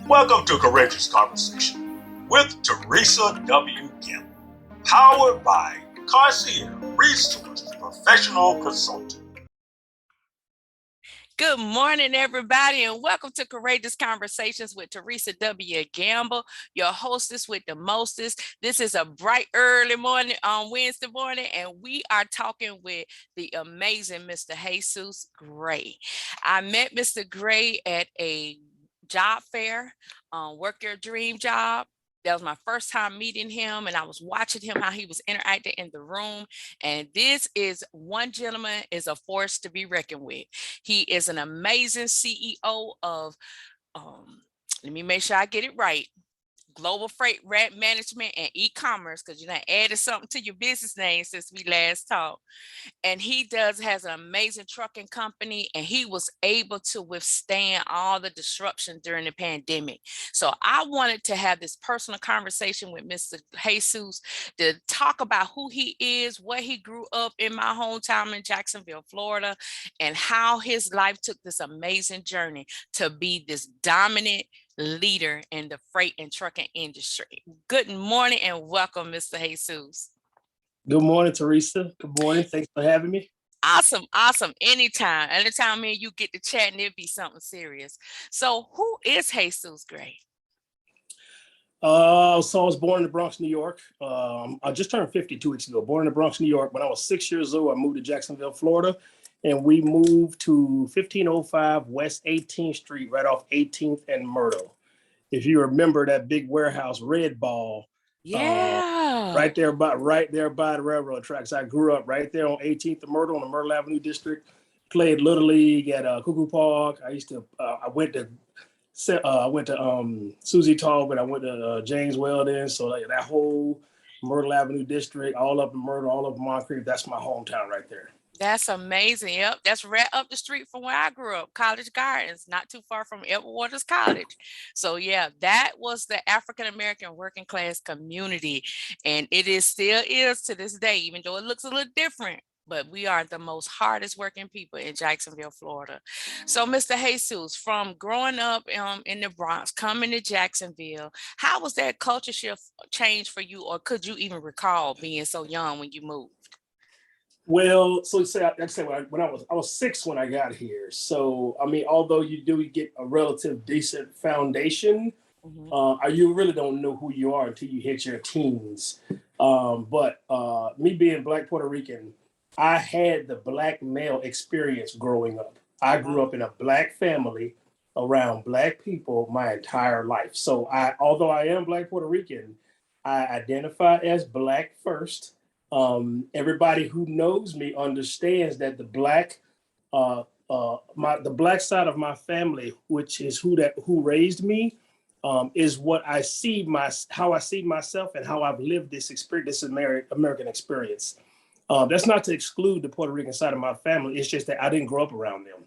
Welcome to Courageous Conversation with Teresa W. Gamble, powered by Concierge Resource Professional Consultant. Good morning, everybody, and welcome to Courageous Conversations with Teresa W. Gamble, your hostess with the mostest. This is a bright early morning on Wednesday morning, and we are talking with the amazing Mr. Jesus Garay. I met Mr. Garay at a job fair, Work Your Dream Job. That was my first time meeting him, and I was watching him, how he was interacting in the room. And this is one gentleman is a force to be reckoned with. He is an amazing CEO of, let me make sure I get it right, Global Freight Management and E-commerce, because you added something to your business name since we last talked. And he has an amazing trucking company, and he was able to withstand all the disruption during the pandemic. So I wanted to have this personal conversation with Mr. Jesus to talk about who he is, where he grew up in my hometown in Jacksonville, Florida, and how his life took this amazing journey to be this dominant leader in the freight and trucking industry. Good morning and welcome, Mr. Jesus. Good morning, Teresa. Good morning. Thanks for having me. Awesome. Anytime me and you get to chat, and it'd be something serious. So who is Jesus Garay? So I was born in the Bronx, New York. I just turned 50 2 weeks ago. Born in the Bronx, New York. When I was 6 years old, I moved to Jacksonville, Florida, and we moved to 1505 West 18th Street, right off 18th and Myrtle. If you remember that big warehouse, Red Ball, right there by the railroad tracks. I grew up right there on 18th and Myrtle, on the Myrtle Avenue district. Played Little League at Cuckoo Park. I went to Susie Talbot. I went to James Weldon. So that whole Myrtle Avenue district, all up in Myrtle, all up in Moncrief, that's my hometown right there. That's amazing. Yep, that's right up the street from where I grew up, College Gardens, not too far from Edward Waters College. So yeah, that was the African American working class community, and still is to this day, even though it looks a little different. But we are the most hardest working people in Jacksonville, Florida. So, Mr. Jesus, from growing up in the Bronx, coming to Jacksonville, how was that culture shift change for you, or could you even recall being so young when you moved? Well, so when I was 6 when I got here. So I mean, although you get a relative decent foundation, you really don't know who you are until you hit your teens. But me being Black Puerto Rican, I had the Black male experience growing up. I grew up in a Black family around Black people my entire life. So although I am Black Puerto Rican, I identify as Black first. Everybody who knows me understands that the Black side of my family, which is who raised me, is what how I see myself and how I've lived this experience, this American experience. That's not to exclude the Puerto Rican side of my family. It's just that I didn't grow up around them.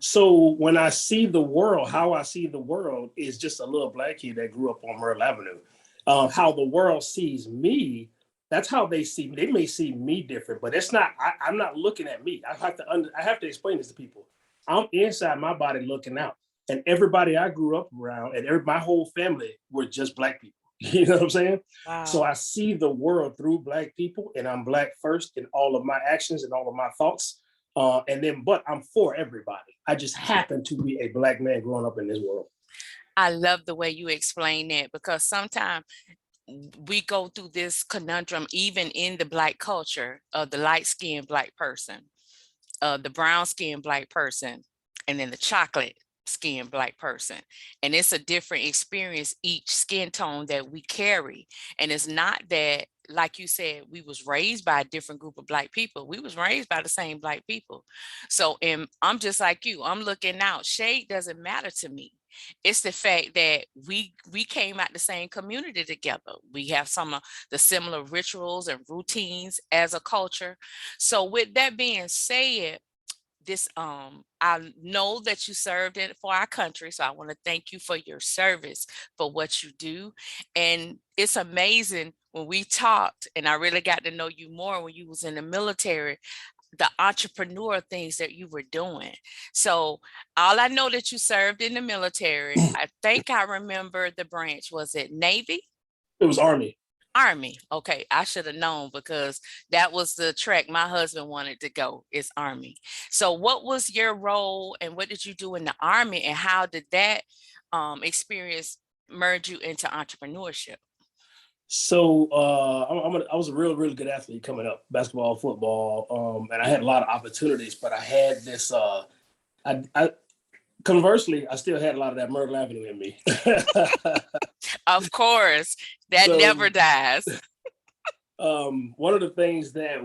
So when I see the world, how I see the world is just a little Black kid that grew up on Myrtle Avenue. How the world sees me, that's how they see me. They may see me different, but it's not. I'm not looking at me. I have to explain this to people. I'm inside my body looking out, and everybody I grew up around, and my whole family were just Black people. You know what I'm saying? Wow. So I see the world through Black people, and I'm Black first in all of my actions and all of my thoughts. But I'm for everybody. I just happen to be a Black man growing up in this world. I love the way you explain that, because sometimes we go through this conundrum, even in the Black culture, of the light-skinned Black person, the brown-skinned Black person, and then the chocolate-skinned Black person. And it's a different experience, each skin tone that we carry. And it's not that, like you said, we was raised by a different group of Black people. We was raised by the same Black people. So I'm just like you. I'm looking out. Shade doesn't matter to me. It's the fact that we came out the same community together. We have some of the similar rituals and routines as a culture. So with that being said, I know that you served for our country, so I want to thank you for your service, for what you do. And it's amazing when we talked, and I really got to know you more when you was in the military, the entrepreneur things that you were doing. So all I know that you served in the military. I think I remember the branch. Was it Navy? It was Army. Army. Okay, I should have known because that was the track my husband wanted to go, is Army. So what was your role and what did you do in the Army and how did that experience merge you into entrepreneurship? So I was a really good athlete coming up, basketball, football, and I had a lot of opportunities. But I had this. I conversely, I still had a lot of that Myrtle Avenue in me. Of course, that never dies. One of the things that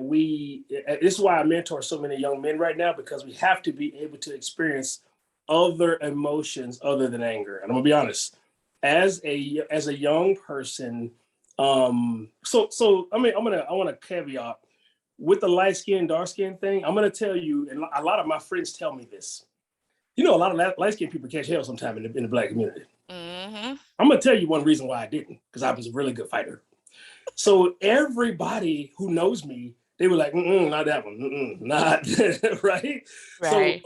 this is why I mentor so many young men right now, because we have to be able to experience other emotions other than anger. And I'm gonna be honest, as a young person. I want to caveat with the light skin, dark skin thing. I'm going to tell you, and a lot of my friends tell me this. You know, a lot of light skinned people catch hell sometime in the Black community. Mm-hmm. I'm going to tell you one reason why I didn't, because I was a really good fighter. So everybody who knows me, they were like, not that one, not right. So,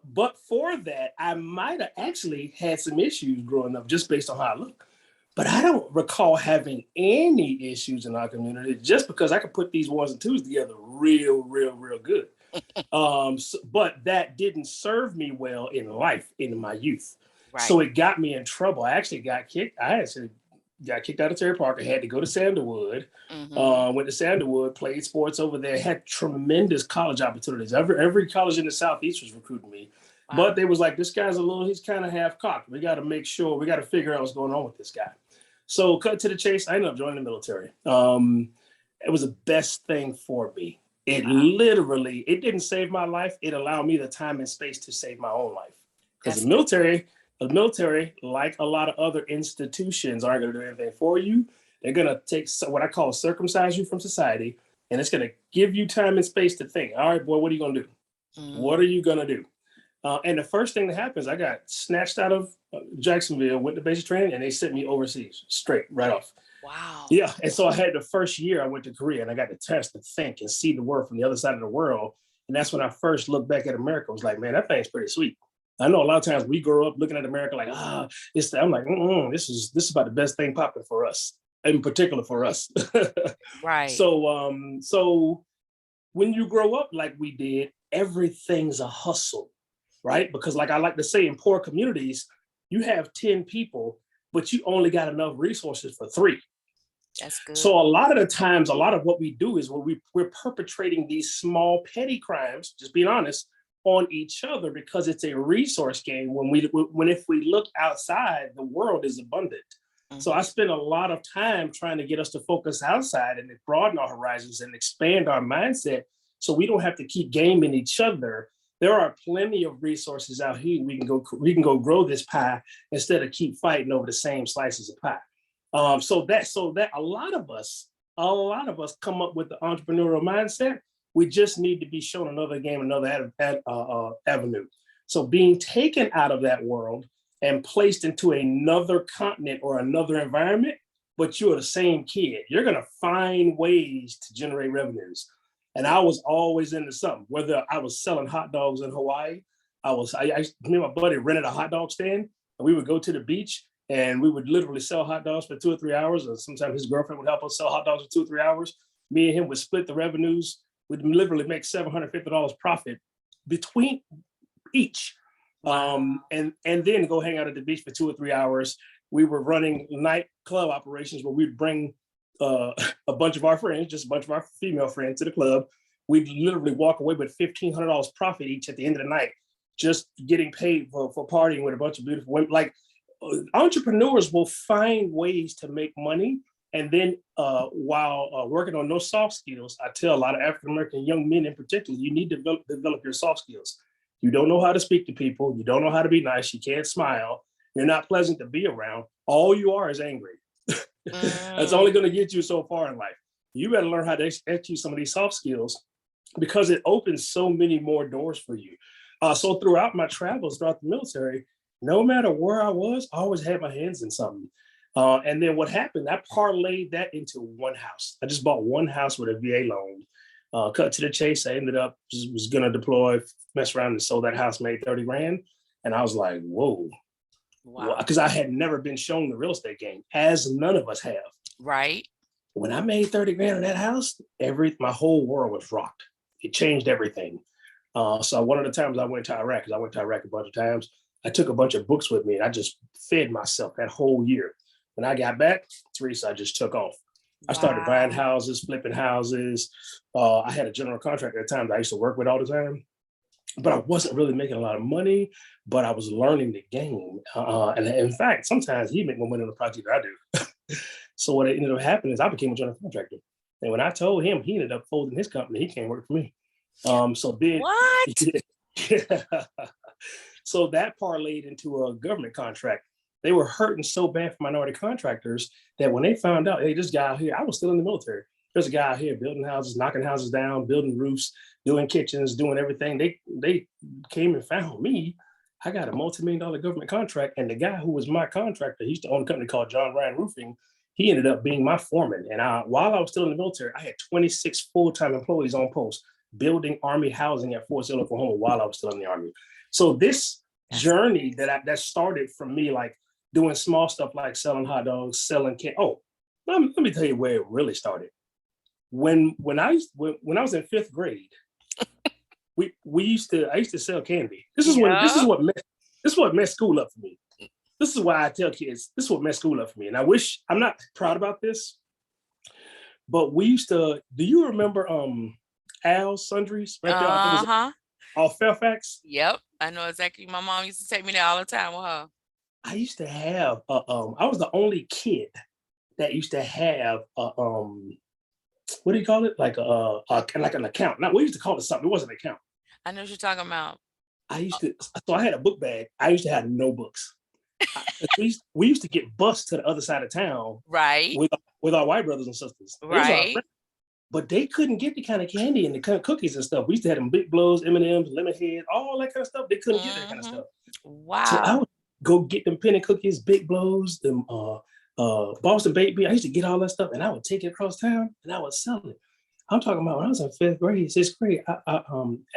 but for that, I might have actually had some issues growing up just based on how I look. But I don't recall having any issues in our community just because I could put these ones and twos together real good. But that didn't serve me well in life, in my youth. Right. So it got me in trouble. I actually got kicked. Got kicked out of Terry Park. I had to go to Sandalwood. Went to Sandalwood, played sports over there, had tremendous college opportunities. Every college in the Southeast was recruiting me. Wow. But they was like, this guy's he's kind of half cocked. We got to figure out what's going on with this guy. So cut to the chase, I ended up joining the military. It was the best thing for me. It literally, it didn't save my life. It allowed me the time and space to save my own life. Because the military, like a lot of other institutions, aren't going to do anything for you. They're going to take what I call circumcise you from society, and it's going to give you time and space to think, all right, boy, what are you going to do? What are you going to do? And the first thing that happens, I got snatched out of Jacksonville, went to basic training, and they sent me overseas, straight, right off. Wow. Yeah, and so I had the first year I went to Korea, and I got the chance to think and see the world from the other side of the world. And that's when I first looked back at America. I was like, man, that thing's pretty sweet. I know a lot of times we grow up looking at America like, I'm like, this is about the best thing popping for us, in particular for us. Right. So when you grow up like we did, everything's a hustle. Right? Because like I like to say, in poor communities, you have 10 people, but you only got enough resources for 3. That's good. So a lot of the times, a lot of what we do is we're perpetrating these small petty crimes, just being honest, on each other because it's a resource game. If we look outside, the world is abundant. Mm-hmm. So I spend a lot of time trying to get us to focus outside and broaden our horizons and expand our mindset so we don't have to keep gaming each other. There are plenty of resources out here. We can go grow this pie instead of keep fighting over the same slices of pie. So that a lot of us come up with the entrepreneurial mindset. We just need to be shown another game, another avenue. So being taken out of that world and placed into another continent or another environment, but you're the same kid, you're gonna find ways to generate revenues. And I was always into something, whether I was selling hot dogs in Hawaii. Me and my buddy rented a hot dog stand, and we would go to the beach and we would literally sell hot dogs for 2 or 3 hours. Or sometimes his girlfriend would help us sell hot dogs for 2 or 3 hours. Me and him would split the revenues. We'd literally make $750 profit between each. And then go hang out at the beach for 2 or 3 hours. We were running nightclub operations where we'd bring a bunch of our friends, just a bunch of our female friends to the club. We'd literally walk away with $1,500 profit each at the end of the night, just getting paid for partying with a bunch of beautiful women. Like entrepreneurs will find ways to make money. And then while working on those soft skills, I tell a lot of African-American young men in particular, you need to develop your soft skills. You don't know how to speak to people. You don't know how to be nice. You can't smile. You're not pleasant to be around. All you are is angry. That's only going to get you so far in life. You better learn how to execute some of these soft skills because it opens so many more doors for you. So throughout my travels throughout the military, no matter where I was, I always had my hands in something. And then what happened, I parlayed that into one house. I just bought one house with a VA loan. Cut to the chase, I ended up was going to deploy, mess around and sold that house, made 30 grand. And I was like, whoa. Wow. Because I had never been shown the real estate game, as none of us have. Right. When I made 30 grand in that house, my whole world was rocked. It changed everything. So one of the times I went to Iraq, because I went to Iraq a bunch of times, I took a bunch of books with me and I just fed myself that whole year. When I got back, Teresa, I just took off. I started buying houses, flipping houses. I had a general contractor at the time that I used to work with all the time, but I wasn't really making a lot of money, but I was learning the game. And in fact, sometimes he made more money on the project than I do. So what ended up happening is I became a general contractor. And when I told him, he ended up folding his company. He came work for me. What? So that parlayed into a government contract. They were hurting so bad for minority contractors that when they found out, hey, this guy out here, I was still in the military. There's a guy out here building houses, knocking houses down, building roofs, doing kitchens, doing everything. They came and found me. I got a multi-million-dollar government contract. And the guy who was my contractor, he used to own a company called John Ryan Roofing. He ended up being my foreman. And while I was still in the military, I had 26 full-time employees on post building Army housing at Fort Sill, Oklahoma while I was still in the Army. So this journey that started from me, like doing small stuff like selling hot dogs, selling candy. Oh, let me tell you where it really started. When I was in 5th grade, I used to sell candy. This is what messed school up for me. This is why I tell kids, this is what messed school up for me. And I'm not proud about this, but we used to, do you remember Al's Sundries right there? Off Fairfax? Yep. I know exactly. My mom used to take me there all the time with her. I used to have I was the only kid that used to have what do you call it? Like an account. Now we used to call it something. It wasn't an account. I know what you're talking about. So I had a book bag. I used to have no books. We used to get bused to the other side of town, right, with our white brothers and sisters, right? But they couldn't get the kind of candy and the kind of cookies and stuff. We used to have them Big Blows, M&Ms, Lemonhead, all that kind of stuff. They couldn't get that kind of stuff. Wow. So I would go get them penny cookies, Big Blows, them Boston Baked Beans. I used to get all that stuff and I would take it across town and I would sell it. I'm talking about when I was in 5th grade, 6th grade,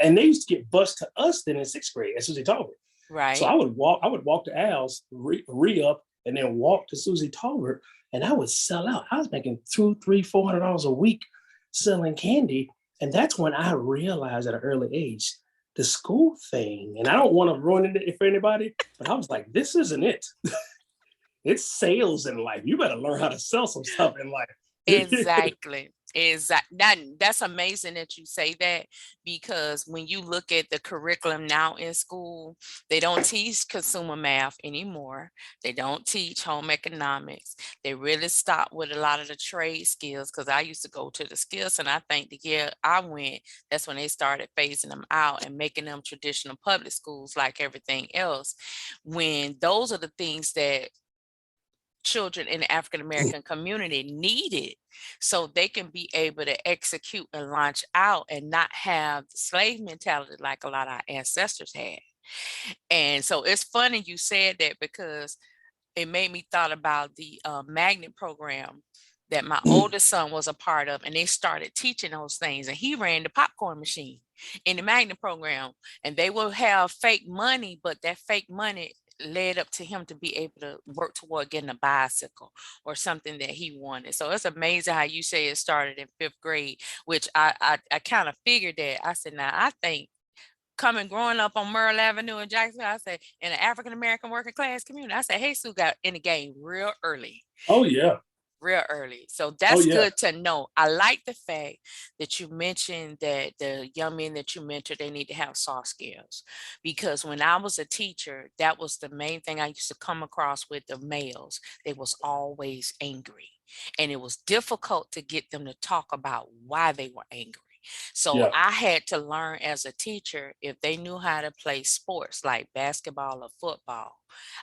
and they used to get bused to us then in 6th grade at Susie Talbot. Right. So I would walk to Al's, re-up, and then walk to Susie Talbot, and I would sell out. I was making $200, $300, $400 a week selling candy. And that's when I realized at an early age, the school thing, and I don't want to ruin it for anybody, but I was like, this isn't it. It's sales in life. You better learn how to sell some stuff in life. Exactly. That's amazing that you say that, because when you look at the curriculum now in school, they don't teach consumer math anymore. They don't teach home economics. They really stop with a lot of the trade skills, because I used to go to the skills, and I think the year I went, that's when they started phasing them out and making them traditional public schools like everything else, when those are the things that children in the African American community needed, so they can be able to execute and launch out and not have the slave mentality like a lot of our ancestors had. And so it's funny you said that, because it made me thought about the magnet program that my oldest son was a part of, and they started teaching those things, and he ran the popcorn machine in the magnet program, and they will have fake money, but that fake money led up to him to be able to work toward getting a bicycle or something that he wanted. So it's amazing how you say it started in 5th grade, which I kind of figured that. I said, now I think growing up on Merle Avenue in Jacksonville, I said, in an African American working class community, I said, hey, Sue got in the game real early. Oh yeah. Real early. So that's good to know. I like the fact that you mentioned that the young men that you mentor, they need to have soft skills, because when I was a teacher, that was the main thing I used to come across with the males. They was always angry, and it was difficult to get them to talk about why they were angry. So I had to learn as a teacher, if they knew how to play sports like basketball or football,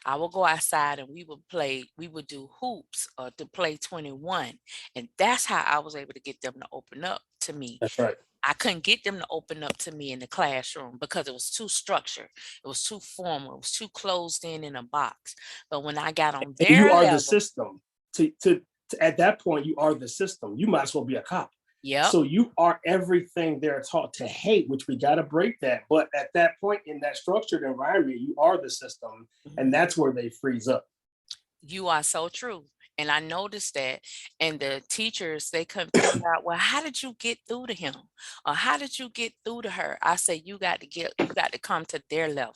I would go outside and we would do hoops or to play 21. And that's how I was able to get them to open up to me. That's right. I couldn't get them to open up to me in the classroom because it was too structured. It was too formal. It was too closed in a box. But when I got on their level, the system. To at that point, you are the system. You might as well be a cop. Yep. So you are everything they're taught to hate, which we got to break that. But at that point in that structured environment, you are the system, and that's where they freeze up. You are so true. And I noticed that. And the teachers, they couldn't figure out, well, how did you get through to him? Or how did you get through to her? I say, you got to come to their level,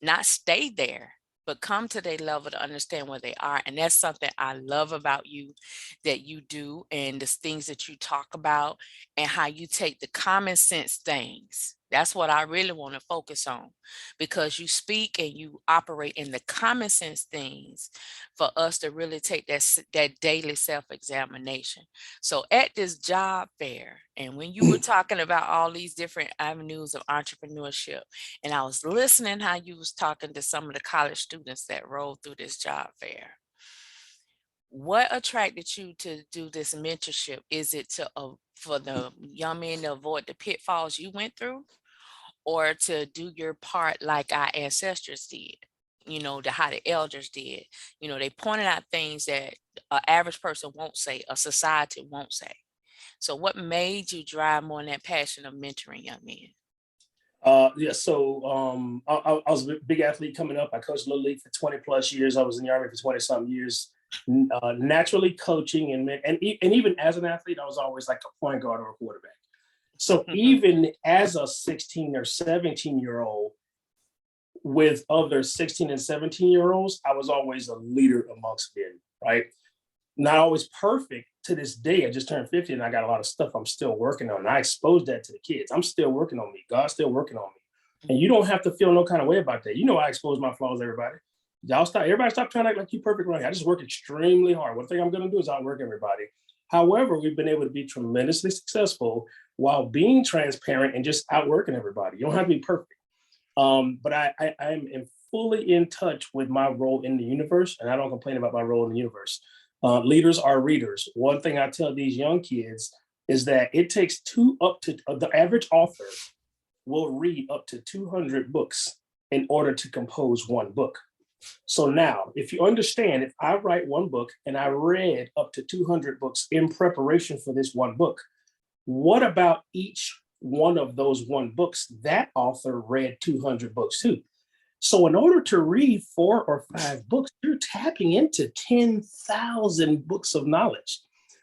not stay there, but come to their level to understand where they are. And that's something I love about you, that you do, and the things that you talk about, and how you take the common sense things. That's what I really want to focus on, because you speak and you operate in the common sense things for us to really take that daily self-examination. So at this job fair, and when you were talking about all these different avenues of entrepreneurship, and I was listening how you was talking to some of the college students that rolled through this job fair, what attracted you to do this mentorship? Is it for the young men to avoid the pitfalls you went through, or to do your part like our ancestors did? How the elders did. They pointed out things that an average person won't say, a society won't say. So what made you drive more in that passion of mentoring young men? Yeah, so I was a big athlete coming up. I coached Little League for 20 plus years. I was in the Army for 20 something years. Naturally coaching and even as an athlete, I was always like a point guard or a quarterback. So even as a 16 or 17-year-old with other 16 and 17-year-olds, I was always a leader amongst men, right? Not always perfect to this day. I just turned 50 and I got a lot of stuff I'm still working on. And I exposed that to the kids. I'm still working on me. God's still working on me. And you don't have to feel no kind of way about that. I expose my flaws, everybody. Everybody stop trying to act like you perfect right. I just work extremely hard. One thing I'm going to do is outwork everybody. However, we've been able to be tremendously successful while being transparent and just outworking everybody. You don't have to be perfect. But I'm fully in touch with my role in the universe, and I don't complain about my role in the universe. Leaders are readers. One thing I tell these young kids is that it takes the average author will read up to 200 books in order to compose one book. So now, if you understand, if I write one book and I read up to 200 books in preparation for this one book, what about each one of those one books? That author read 200 books too. So in order to read 4 or 5 books, you're tapping into 10,000 books of knowledge.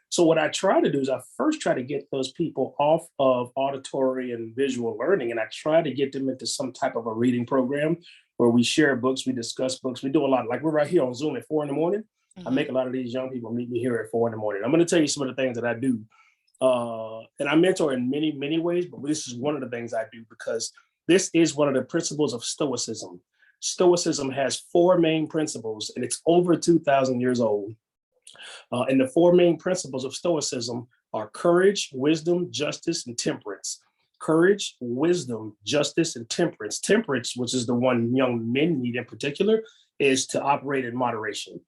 So what I try to do is I first try to get those people off of auditory and visual learning, and I try to get them into some type of a reading program where we share books, we discuss books, we do a lot. Like we're right here on Zoom at 4 a.m. I make a lot of these young people meet me here at 4 a.m. I'm going to tell you some of the things that I do. And I mentor in many, many ways, but this is one of the things I do because this is one of the principles of Stoicism. Stoicism has 4 main principles, and it's over 2,000 years old. And the 4 main principles of Stoicism are courage, wisdom, justice, and temperance. Courage, wisdom, justice, and temperance. Temperance, which is the one young men need in particular, is to operate in moderation.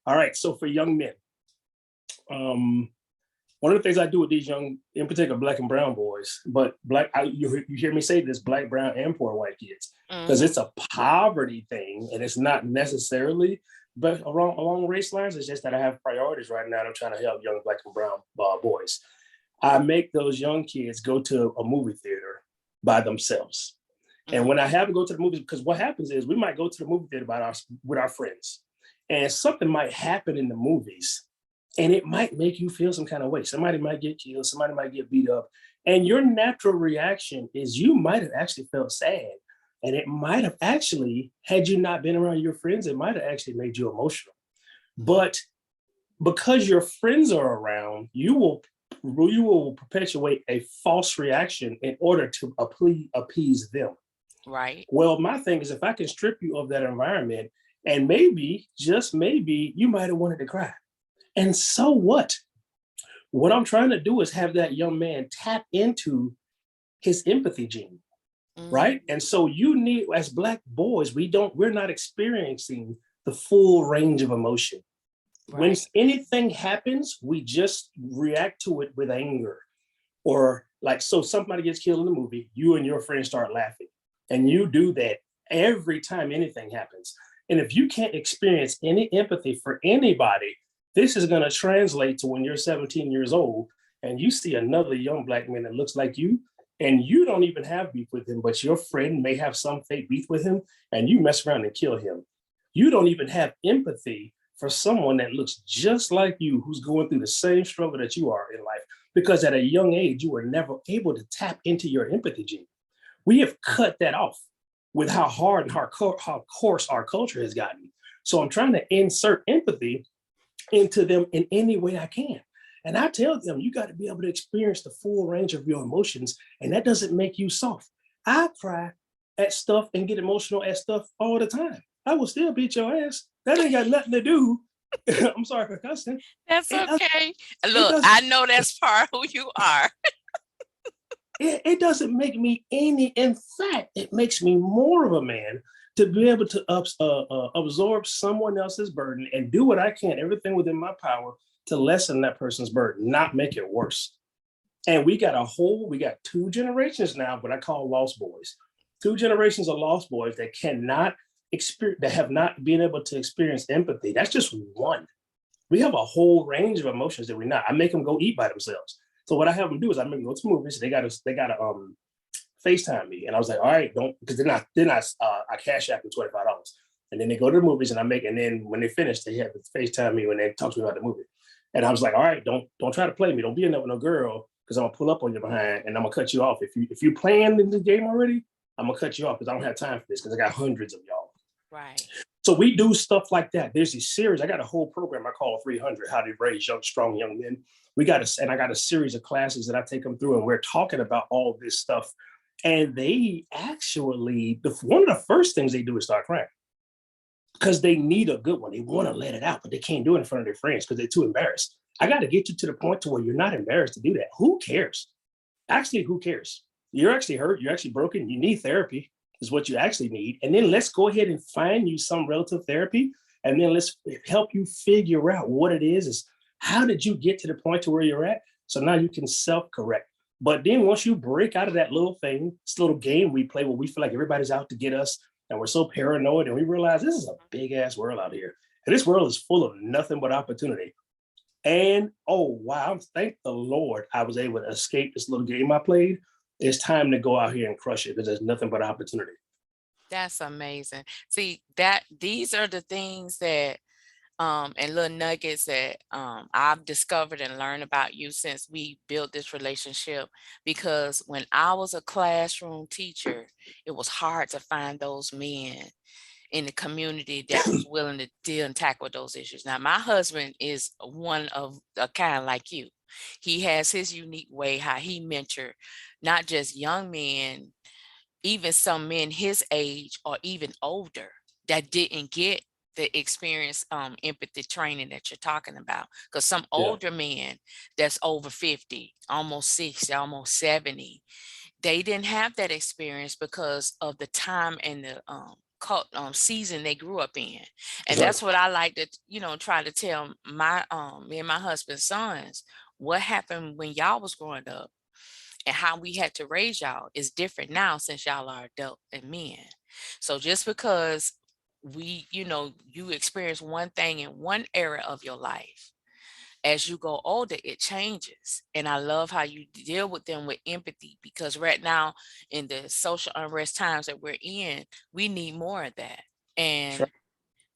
All right, so for young men, one of the things I do with these young, in particular, Black and brown boys, but you hear me say this, Black, brown, and poor white kids, because it's a poverty thing, and it's not necessarily, but along race lines, it's just that I have priorities right now, and I'm trying to help young Black and brown boys. I make those young kids go to a movie theater by themselves. And when I have them go to the movies, because what happens is we might go to the movie theater with our friends, and something might happen in the movies, and it might make you feel some kind of way. Somebody might get killed, somebody might get beat up, and your natural reaction is you might have actually felt sad, and it might have actually, had you not been around your friends, it might have actually made you emotional. But because your friends are around, you will perpetuate a false reaction in order to appease them. Right. Well, my thing is, if I can strip you of that environment, and maybe, just maybe, you might have wanted to cry. And so what? What I'm trying to do is have that young man tap into his empathy gene, right? And so you need, as Black boys, we're not experiencing the full range of emotion. Right. When anything happens, we just react to it with anger. Or like, so somebody gets killed in the movie, you and your friends start laughing. And you do that every time anything happens. And if you can't experience any empathy for anybody, this is going to translate to when you're 17 years old and you see another young black man that looks like you, and you don't even have beef with him, but your friend may have some fake beef with him, and you mess around and kill him. You don't even have empathy for someone that looks just like you, who's going through the same struggle that you are in life, because at a young age, you were never able to tap into your empathy gene. We have cut that off with how hard and how coarse our culture has gotten. So I'm trying to insert empathy into them in any way I can. And I tell them, you got to be able to experience the full range of your emotions, and that doesn't make you soft. I cry at stuff and get emotional at stuff all the time. I will still beat your ass. That ain't got nothing to do. I'm sorry for cussing. That's It okay. Look, doesn't. I know that's part of who you are. It doesn't make me any. In fact, it makes me more of a man to be able to absorb someone else's burden and do what I can, everything within my power to lessen that person's burden, not make it worse. And we got two generations now, what I call lost boys. Two generations of lost boys that cannot experience, that have not been able to experience empathy. That's just one. We have a whole range of emotions that we're not. I make them go eat by themselves. So what I have them do is I make them go to movies. They gotta FaceTime me, and I was like, all right, don't, because I cash app them $25, and then they go to the movies, and and then when they finish, they have to FaceTime me when they talk to me about the movie. And I was like, all right, don't try to play me. Don't be in there with no girl, because I'm gonna pull up on you behind and I'm gonna cut you off. If you playing in the game already, I'm gonna cut you off because I don't have time for this, because I got hundreds of y'all. Right. So we do stuff like that. There's a series. I got a whole program I call 300: How to Raise Young, Strong Young Men. I got a series of classes that I take them through, and we're talking about all this stuff. And they actually, one of the first things they do is start crying, because they need a good one. They want to let it out, but they can't do it in front of their friends because they're too embarrassed. I got to get you to the point to where you're not embarrassed to do that. Who cares? Actually, who cares? You're actually hurt. You're actually broken. You need therapy is what you actually need. And then let's go ahead and find you some relative therapy. And then let's help you figure out what it is how did you get to the point to where you're at? So now you can self-correct. But then once you break out of that little thing, this little game we play where we feel like everybody's out to get us, and we're so paranoid, and we realize this is a big ass world out here. And this world is full of nothing but opportunity. And oh, wow, thank the Lord I was able to escape this little game I played. It's time to go out here and crush it, because there's nothing but opportunity. That's amazing. See, these are the things that and little nuggets that I've discovered and learned about you since we built this relationship. Because when I was a classroom teacher, it was hard to find those men in the community that was willing to deal and tackle those issues. Now, my husband is one of a kind like you. He has his unique way how he mentored not just young men, even some men his age or even older that didn't get the experience empathy training that you're talking about. Because some older men that's over 50, almost 60, almost 70, they didn't have that experience because of the time and the season they grew up in. And that's what I like to try to tell my me and my husband's sons. What happened when y'all was growing up and how we had to raise y'all is different now, since y'all are adult and men. So just because you experience one thing in one era of your life, as you go older, it changes. And I love how you deal with them with empathy, because right now in the social unrest times that we're in, we need more of that. And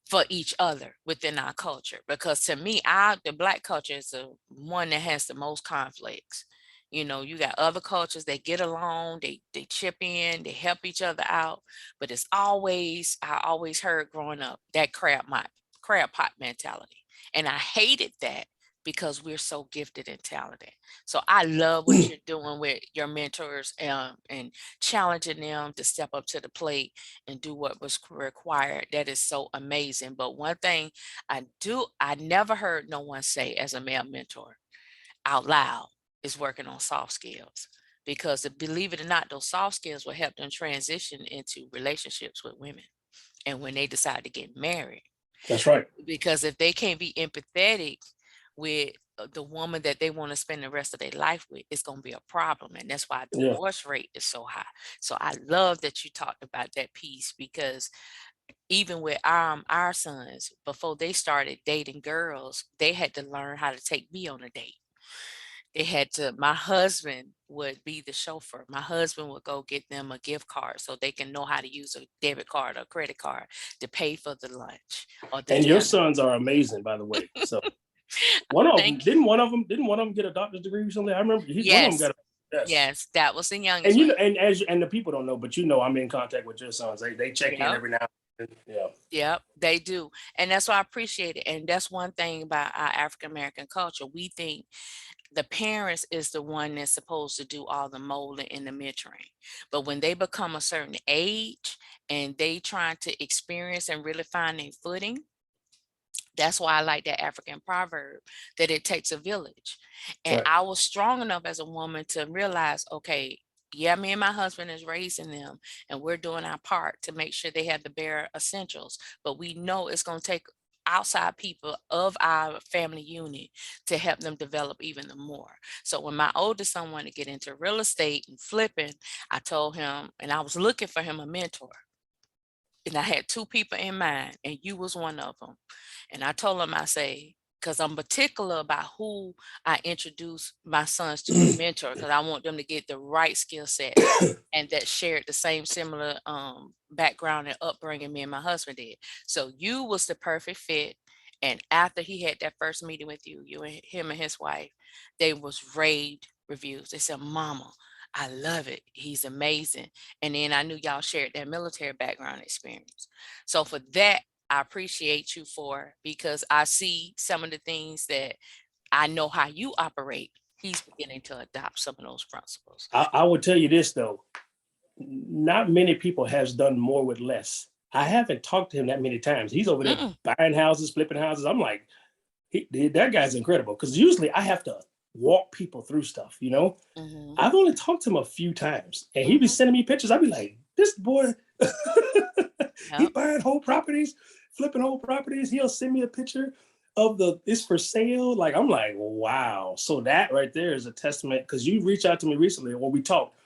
for each other within our culture, because to me, the Black culture is the one that has the most conflicts. You got other cultures that get along, they chip in, they help each other out, but I always heard growing up that crab pot mentality, and I hated that because we're so gifted and talented. So I love what you're doing with your mentors and challenging them to step up to the plate and do what was required. That is so amazing. But one thing I never heard no one say as a male mentor out loud is working on soft skills. Because believe it or not, those soft skills will help them transition into relationships with women and when they decide to get married. That's right. Because if they can't be empathetic with the woman that they want to spend the rest of their life with, it's going to be a problem. And that's why the divorce rate is so high. So I love that you talked about that piece, because even with our sons, before they started dating girls, they had to learn how to take me on a date. They had to, my husband would be the chauffeur. My husband would go get them a gift card so they can know how to use a debit card or credit card to pay for the lunch or the And your dinner. sons are amazing, by the way. So one of them Thank didn't one of them get a doctor's degree recently? I remember one of them got Yes, yes. yes, that was the And youngest you one. know, and the people don't know, but you know, I'm in contact with your sons. They check in Yep, every now and then. Yeah. yep, they do. And that's why I appreciate it. And that's one thing about our African American culture. We think the parents is the one that's supposed to do all the molding and the mentoring. But when they become a certain age and they trying to experience and really find their footing, that's why I like that African proverb that it takes a village. And Right. I was strong enough as a woman to realize, okay, yeah, me and my husband is raising them and we're doing our part to make sure they have the bare essentials. But we know it's going to take outside people of our family unit to help them develop even more. So when my oldest son wanted to get into real estate and flipping, I told him, and I was looking for him a mentor. And I had two people in mind, and you was one of them. And I told him, I say, because I'm particular about who I introduce my sons to a mentor, because I want them to get the right skill set and that shared the same similar background and upbringing me and my husband did. So you was the perfect fit. And after he had that first meeting with you, and him and his wife, they was rave reviews. They said, Mama, I love it. He's amazing. And then I knew y'all shared that military background experience. So for that, I appreciate you for, because I see some of the things that I know how you operate. He's beginning to adopt some of those principles. I would tell you this though, not many people has done more with less. I haven't talked to him that many times. He's over there Mm-mm. buying houses, flipping houses. I'm like, that guy's incredible. Because usually I have to walk people through stuff, you know. Mm-hmm. I've only talked to him a few times, and he'd be Mm-hmm. sending me pictures. I'd be like, this boy, he's Yep. buying whole properties, flipping whole properties. He'll send me a picture of it's for sale. Like, I'm like, wow. So that right there is a testament, because you reached out to me recently when we talked,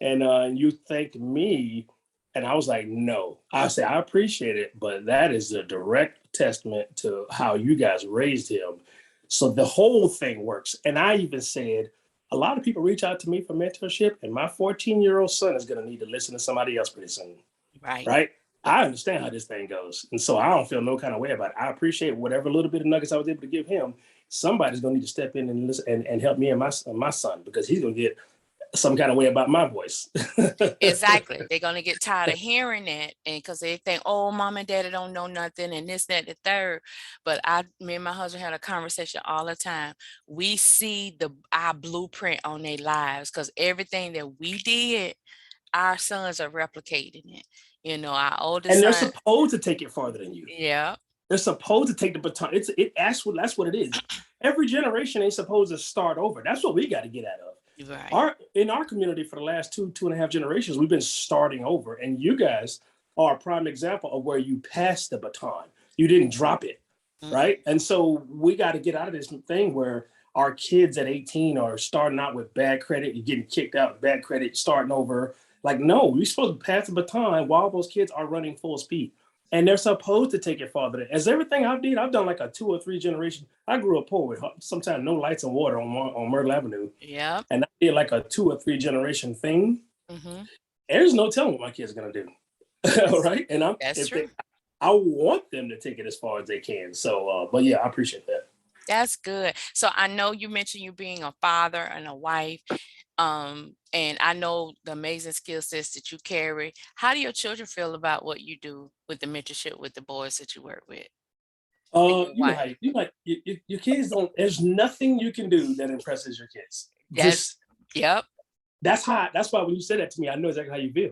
and you thanked me. And I was like, no. I say, I appreciate it, but that is a direct testament to how you guys raised him. So the whole thing works. And I even said, a lot of people reach out to me for mentorship, and my 14-year-old son is going to need to listen to somebody else pretty soon. Right. Right? I understand how this thing goes. And so I don't feel no kind of way about it. I appreciate whatever little bit of nuggets I was able to give him. Somebody's going to need to step in and listen and help me and my son, because he's going to get some kind of way about my voice. Exactly. They're going to get tired of hearing that, and because they think, oh, mom and daddy don't know nothing and this, that, the third. But me and my husband had a conversation all the time. We see our blueprint on their lives, because everything that we did, our sons are replicating it. You know, our oldest And they're son. supposed to take it farther than you. Yeah. They're supposed to take the baton. That's what it is. Every generation ain't supposed to start over. That's what we got to get out of. Right. In our community for the last two and a half generations, we've been starting over. And you guys are a prime example of where you passed the baton. You didn't drop it, right? And so we got to get out of this thing where our kids at 18 are starting out with bad credit, you're getting kicked out with bad credit, starting over. Like, no, we're supposed to pass the baton while those kids are running full speed. And they're supposed to take it farther. As everything I've done like a 2 or 3 generation. I grew up poor with sometimes no lights and water on Myrtle Avenue. Yeah. And I did like a 2 or 3 generation thing. Mm-hmm. There's no telling what my kids are gonna do. Right? And That's true. I want them to take it as far as they can. So, but yeah, I appreciate that. That's good. So I know you mentioned you being a father and a wife. And I know the amazing skill sets that you carry. How do your children feel about what you do with the mentorship with the boys that you work with? Your kids don't. There's nothing you can do that impresses your kids. Yep. That's why when you said that to me, I know exactly how you feel.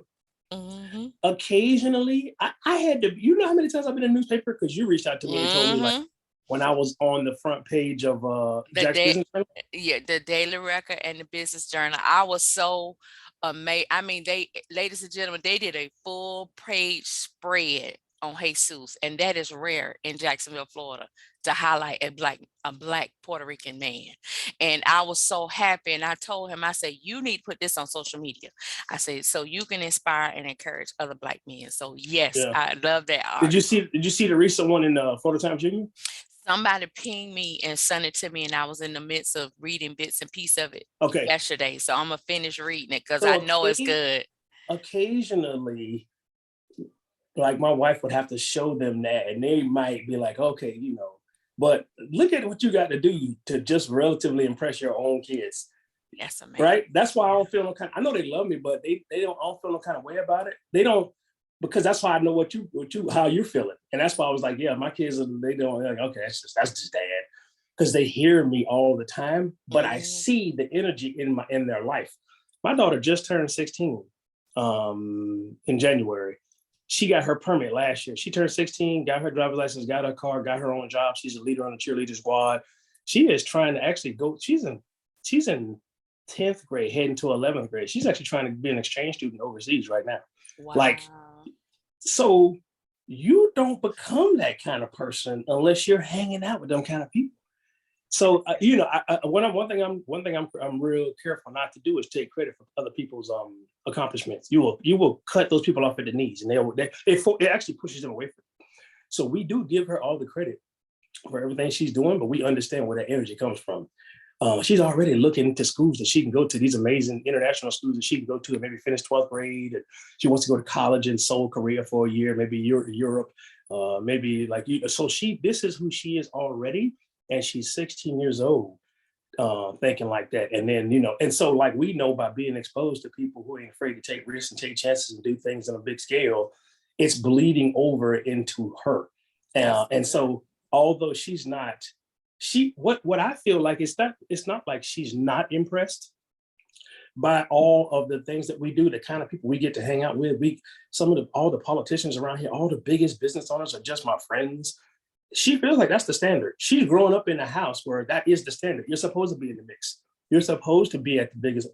Mm-hmm. Occasionally, I had to. You know how many times I've been in the newspaper, because you reached out to me and told me, like, when I was on the front page of Jack's Business Journal. Yeah, the Daily Record and the Business Journal. I was so amazed. I mean, ladies and gentlemen, they did a full page spread on Jesus, and that is rare in Jacksonville, Florida, to highlight a black Puerto Rican man. And I was so happy. And I told him, I said, you need to put this on social media. I said, so you can inspire and encourage other black men. So yes, yeah. I love that. Did you see the recent one in Florida Times Union? Somebody pinged me and sent it to me, and I was in the midst of reading bits and pieces of it Okay. yesterday. So I'm gonna finish reading it because So I know it's good. occasionally, like my wife would have to show them that, and they might be like, okay, but look at what you got to do to just relatively impress your own kids. That's amazing. Right? That's why I don't feel no kind. I know they love me, but they don't. I don't feel no kind of way about it. They don't, because that's why I know how you're feeling, and that's why I was like, yeah, my kids they don't like, okay, that's just dad, because they hear me all the time, but I see the energy in their life. My daughter just turned 16 in January. She got her permit last year. She turned 16, got her driver's license, got her car, got her own job. She's a leader on the cheerleader squad. She is trying to actually go. She's in 10th grade, heading to 11th grade. She's actually trying to be an exchange student overseas right now. Wow. Like, so you don't become that kind of person unless you're hanging out with them kind of people. So one thing I'm real careful not to do is take credit for other people's accomplishments. You will cut those people off at the knees, and it actually pushes them away from you. So we do give her all the credit for everything she's doing, but we understand where that energy comes from. She's already looking into schools that she can go to, these amazing international schools that she can go to and maybe finish 12th grade. And she wants to go to college in Seoul, Korea for a year, maybe Europe, maybe like you. So this is who she is already. And she's 16 years old, thinking like that. And then, and so like we know by being exposed to people who ain't afraid to take risks and take chances and do things on a big scale, it's bleeding over into her. And so although she's not, what I feel like it's not like she's not impressed by all of the things that we do, the kind of people we get to hang out with. All the politicians around here, all the biggest business owners are just my friends. She feels like that's the standard. She's growing up in a house where that is the standard. You're supposed to be in the mix. You're supposed to be at the biggest.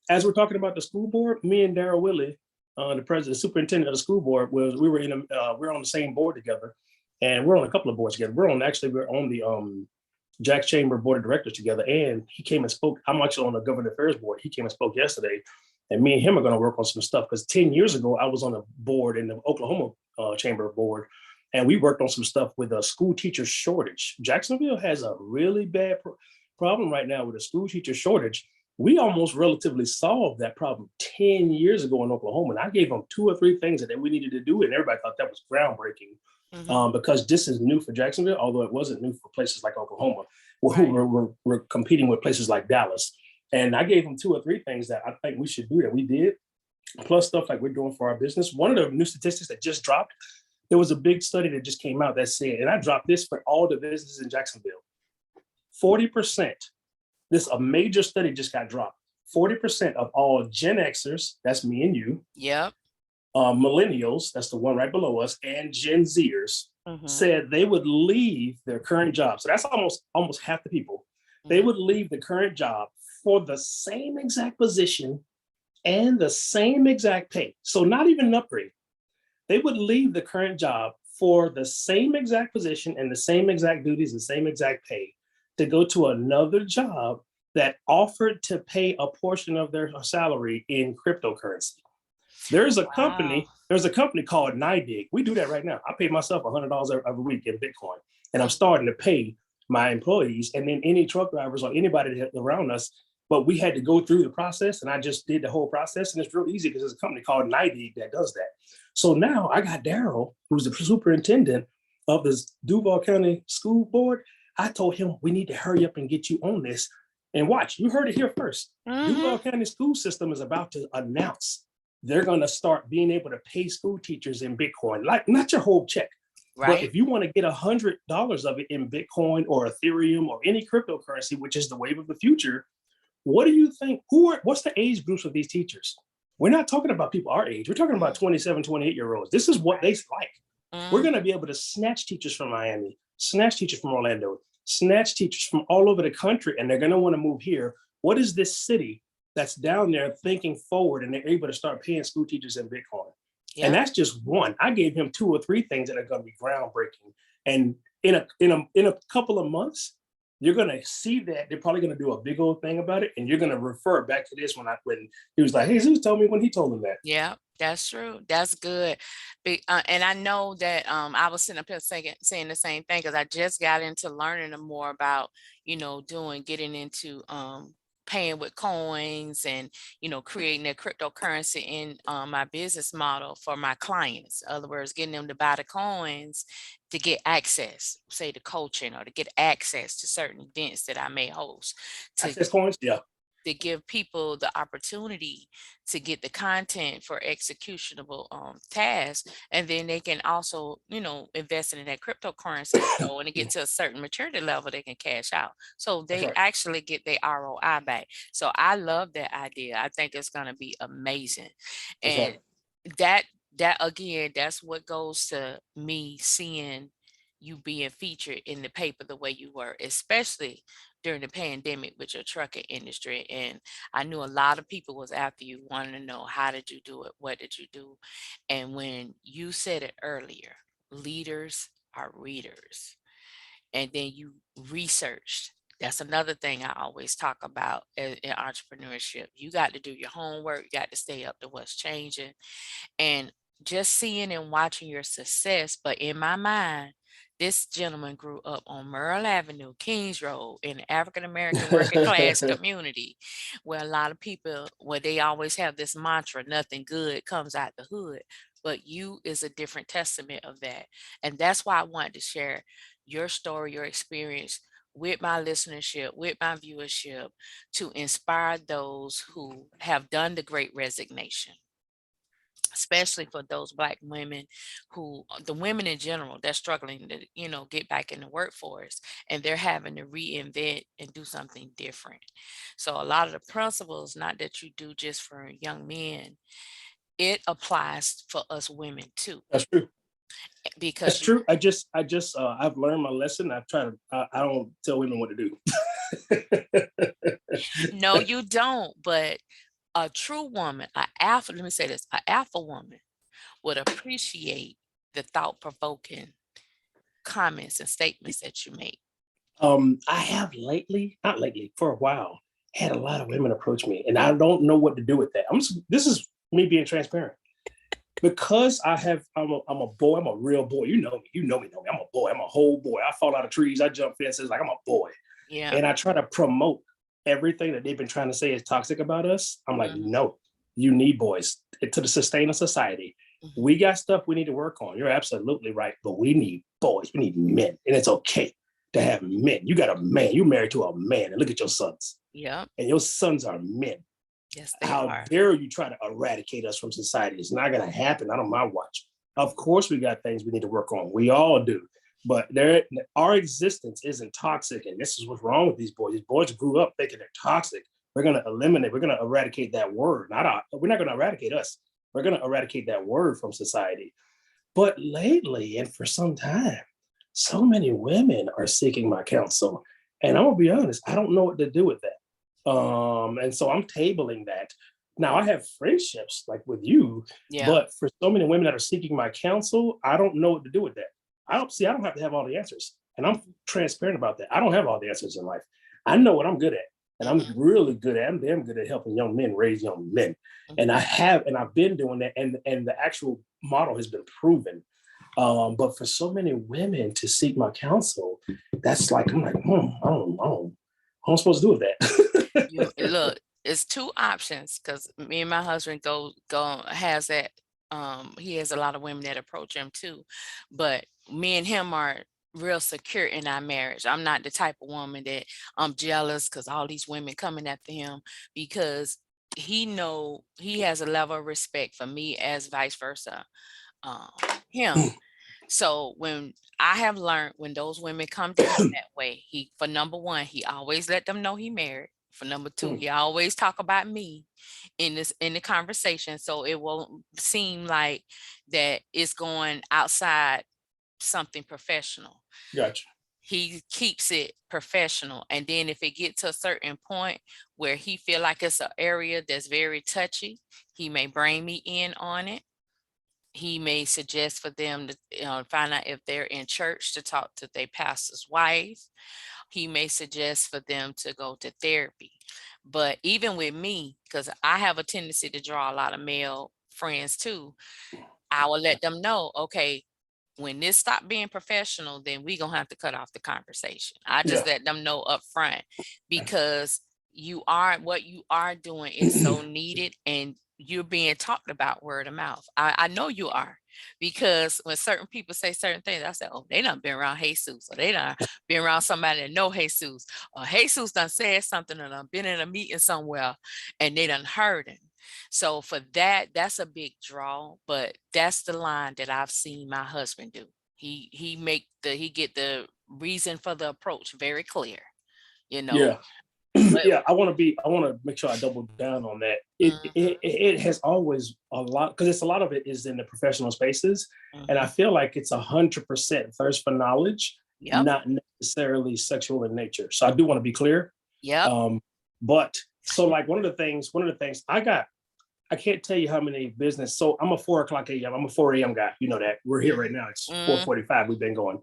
As we're talking about the school board, me and Darryl Willie, the superintendent of the school board, we're on the same board together, and we're on a couple of boards together. We're on the Jack Chamber board of directors together, and he came and spoke. I'm actually on the government affairs board. He came and spoke yesterday, and me and him are going to work on some stuff because 10 years ago I was on a board in the Oklahoma Chamber board. And we worked on some stuff with a school teacher shortage. Jacksonville has a really bad problem right now with a school teacher shortage. We almost relatively solved that problem 10 years ago in Oklahoma. And I gave them 2 or 3 things that we needed to do. And everybody thought that was groundbreaking because this is new for Jacksonville, although it wasn't new for places like Oklahoma, who were competing with places like Dallas. And I gave them 2 or 3 things that I think we should do that we did, plus stuff like we're doing for our business. One of the new statistics that just dropped, there was a big study that just came out that said, and I dropped this for all the businesses in Jacksonville, 40%, a major study just got dropped, 40% of all Gen Xers, that's me and you, millennials, that's the one right below us, and Gen Zers said they would leave their current job. So that's almost half the people. They would leave the current job for the same exact position and the same exact pay. So not even an upgrade. They would leave the current job for the same exact position and the same exact duties and same exact pay to go to another job that offered to pay a portion of their salary in cryptocurrency. There's a company called NIDIG. We do that right now. I pay myself $100 every week in Bitcoin, and I'm starting to pay my employees and then any truck drivers or anybody around us. But we had to go through the process, and I just did the whole process, and it's real easy because there's a company called NIDIG that does that. So now I got Darryl, who's the superintendent of the Duval County School Board. I told him we need to hurry up and get you on this. And watch, you heard it here first. Duval County school system is about to announce they're going to start being able to pay school teachers in Bitcoin, like not your whole check. Right. But if you want to get $100 of it in Bitcoin or Ethereum or any cryptocurrency, which is the wave of the future, what do you think? What's the age groups of these teachers? We're not talking about people our age. We're talking about 27, 28-year-olds. This is what they like. We're going to be able to snatch teachers from Miami, snatch teachers from Orlando, snatch teachers from all over the country, and they're going to want to move here. What is this city that's down there thinking forward, and they're able to start paying school teachers in Bitcoin? Yeah. And that's just one. I gave him 2 or 3 things that are going to be groundbreaking. And in a couple of months, you're going to see that they're probably going to do a big old thing about it. And you're going to refer back to this when he was like, hey, Jesus told me when he told him that. Yeah, that's true. That's good. And I know that I was sitting up here saying the same thing because I just got into learning more about, getting into paying with coins and, creating a cryptocurrency in my business model for my clients. In other words, getting them to buy the coins to get access, say to coaching or to get access to certain events that I may host. Access coins? Yeah. To give people the opportunity to get the content for executable tasks, and then they can also, invest in that cryptocurrency. So when it gets to a certain maturity level, they can cash out. So they actually get their ROI back. So I love that idea. I think it's going to be amazing. And that again, that's what goes to me seeing you being featured in the paper the way you were, especially during the pandemic with your trucking industry. And I knew a lot of people was after you, wanting to know, how did you do it? What did you do? And when you said it earlier, leaders are readers. And then you researched. That's another thing I always talk about in entrepreneurship. You got to do your homework. You got to stay up to what's changing. And just seeing and watching your success. But in my mind, this gentleman grew up on Merle Avenue, Kings Road, in the African-American working class community, where a lot of people, where they always have this mantra, nothing good comes out the hood. But you is a different testament of that. And that's why I wanted to share your story, your experience with my listenership, with my viewership, to inspire those who have done the Great Resignation, especially for those Black women the women in general, they're struggling to, get back in the workforce, and they're having to reinvent and do something different. So a lot of the principles, not that you do just for young men, it applies for us women too. That's true. Because that's true. I've learned my lesson. I don't tell women what to do. No, you don't. But a true woman, let me say this, an alpha woman would appreciate the thought-provoking comments and statements that you make. I have for a while, had a lot of women approach me, and I don't know what to do with that. This is me being transparent. Because I'm a boy, I'm a real boy. You know me. I'm a boy. I'm a whole boy. I fall out of trees. I jump fences. Like, I'm a boy. Yeah. And I try to promote everything that they've been trying to say is toxic about us. I'm like, no, you need boys to sustain a society. We got stuff we need to work on. You're absolutely right. But we need boys. We need men. And it's okay to have men. You got a man. You're married to a man. And look at your sons. Yeah. And your sons are men. Yes, How dare you try to eradicate us from society? It's not going to happen. Not on my watch. Of course, we got things we need to work on. We all do. But our existence isn't toxic. And this is what's wrong with these boys. These boys grew up thinking they're toxic. We're going to eradicate that word. We're not going to eradicate us. We're going to eradicate that word from society. But lately, and for some time, so many women are seeking my counsel. And I'm going to be honest, I don't know what to do with that. And so I'm tabling that. Now, I have friendships like with you, but for so many women that are seeking my counsel, I don't know what to do with that. I don't have to have all the answers. And I'm transparent about that. I don't have all the answers in life. I know what I'm good at. And I'm really good at, I'm damn good at helping young men raise young men. And I've been doing that. And the actual model has been proven. But for so many women to seek my counsel, that's like, I'm like, I don't know. What I'm supposed to do with that. Look, it's two options, because me and my husband has that. He has a lot of women that approach him too, but me and him are real secure in our marriage. I'm not the type of woman that I'm jealous because all these women coming after him, because he has a level of respect for me as vice versa. Him. So when I have learned, when those women come to him that way, for number one, he always let them know he married. For number two, he always talk about me in the conversation, so it won't seem like that it's going outside something professional. Gotcha. He keeps it professional, and then if it gets to a certain point where he feel like it's an area that's very touchy, he may bring me in on it. He may suggest for them to find out if they're in church to talk to their pastor's wife. He may suggest for them to go to therapy. But even with me, because I have a tendency to draw a lot of male friends too, I will let them know, okay, when this stop being professional, then we gonna have to cut off the conversation. I just let them know up front, because what you are doing is so needed, and you're being talked about word of mouth. I know you are, because when certain people say certain things, I say, oh, they done been around Jesus, or they done been around somebody that know Jesus, or Jesus done said something, or done been in a meeting somewhere and they done heard him. So for that, that's a big draw, but that's the line that I've seen my husband do. He get the reason for the approach very clear, you know. Yeah. But Yeah, I want to make sure I double down on that. It has always a lot, because it's a lot of it is in the professional spaces, and I feel like it's 100% thirst for knowledge, Yep. not necessarily sexual in nature. So I do want to be clear. Yep. But so like one of the things I can't tell you how many business. So I'm a 4:00 a.m. I'm a 4 a.m. guy. You know that. We're here right now. It's 4:45. We've been going.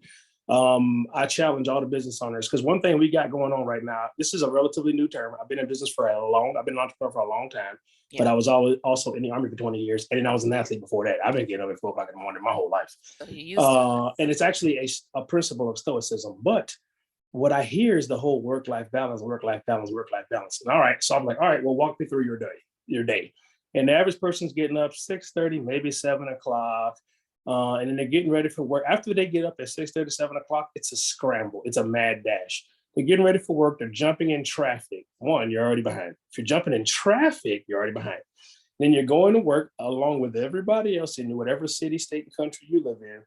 I challenge all the business owners, because one thing we got going on right now, this is a relatively new term. I've been in business I've been an entrepreneur for a long time, but I was always also in the Army for 20 years. And then I was an athlete before that. I've been getting up at 4:00 in the morning my whole life. And it's actually a principle of stoicism. But what I hear is the whole work-life balance. And all right. So I'm like, all right, well, walk me through your day. And the average person's getting up 6:30, maybe 7:00. And then they're getting ready for work. After they get up at 6:30, 7:00, it's a scramble. It's a mad dash. They're getting ready for work. They're jumping in traffic. One, you're already behind. If you're jumping in traffic, you're already behind. Then you're going to work along with everybody else in whatever city, state, and country you live in.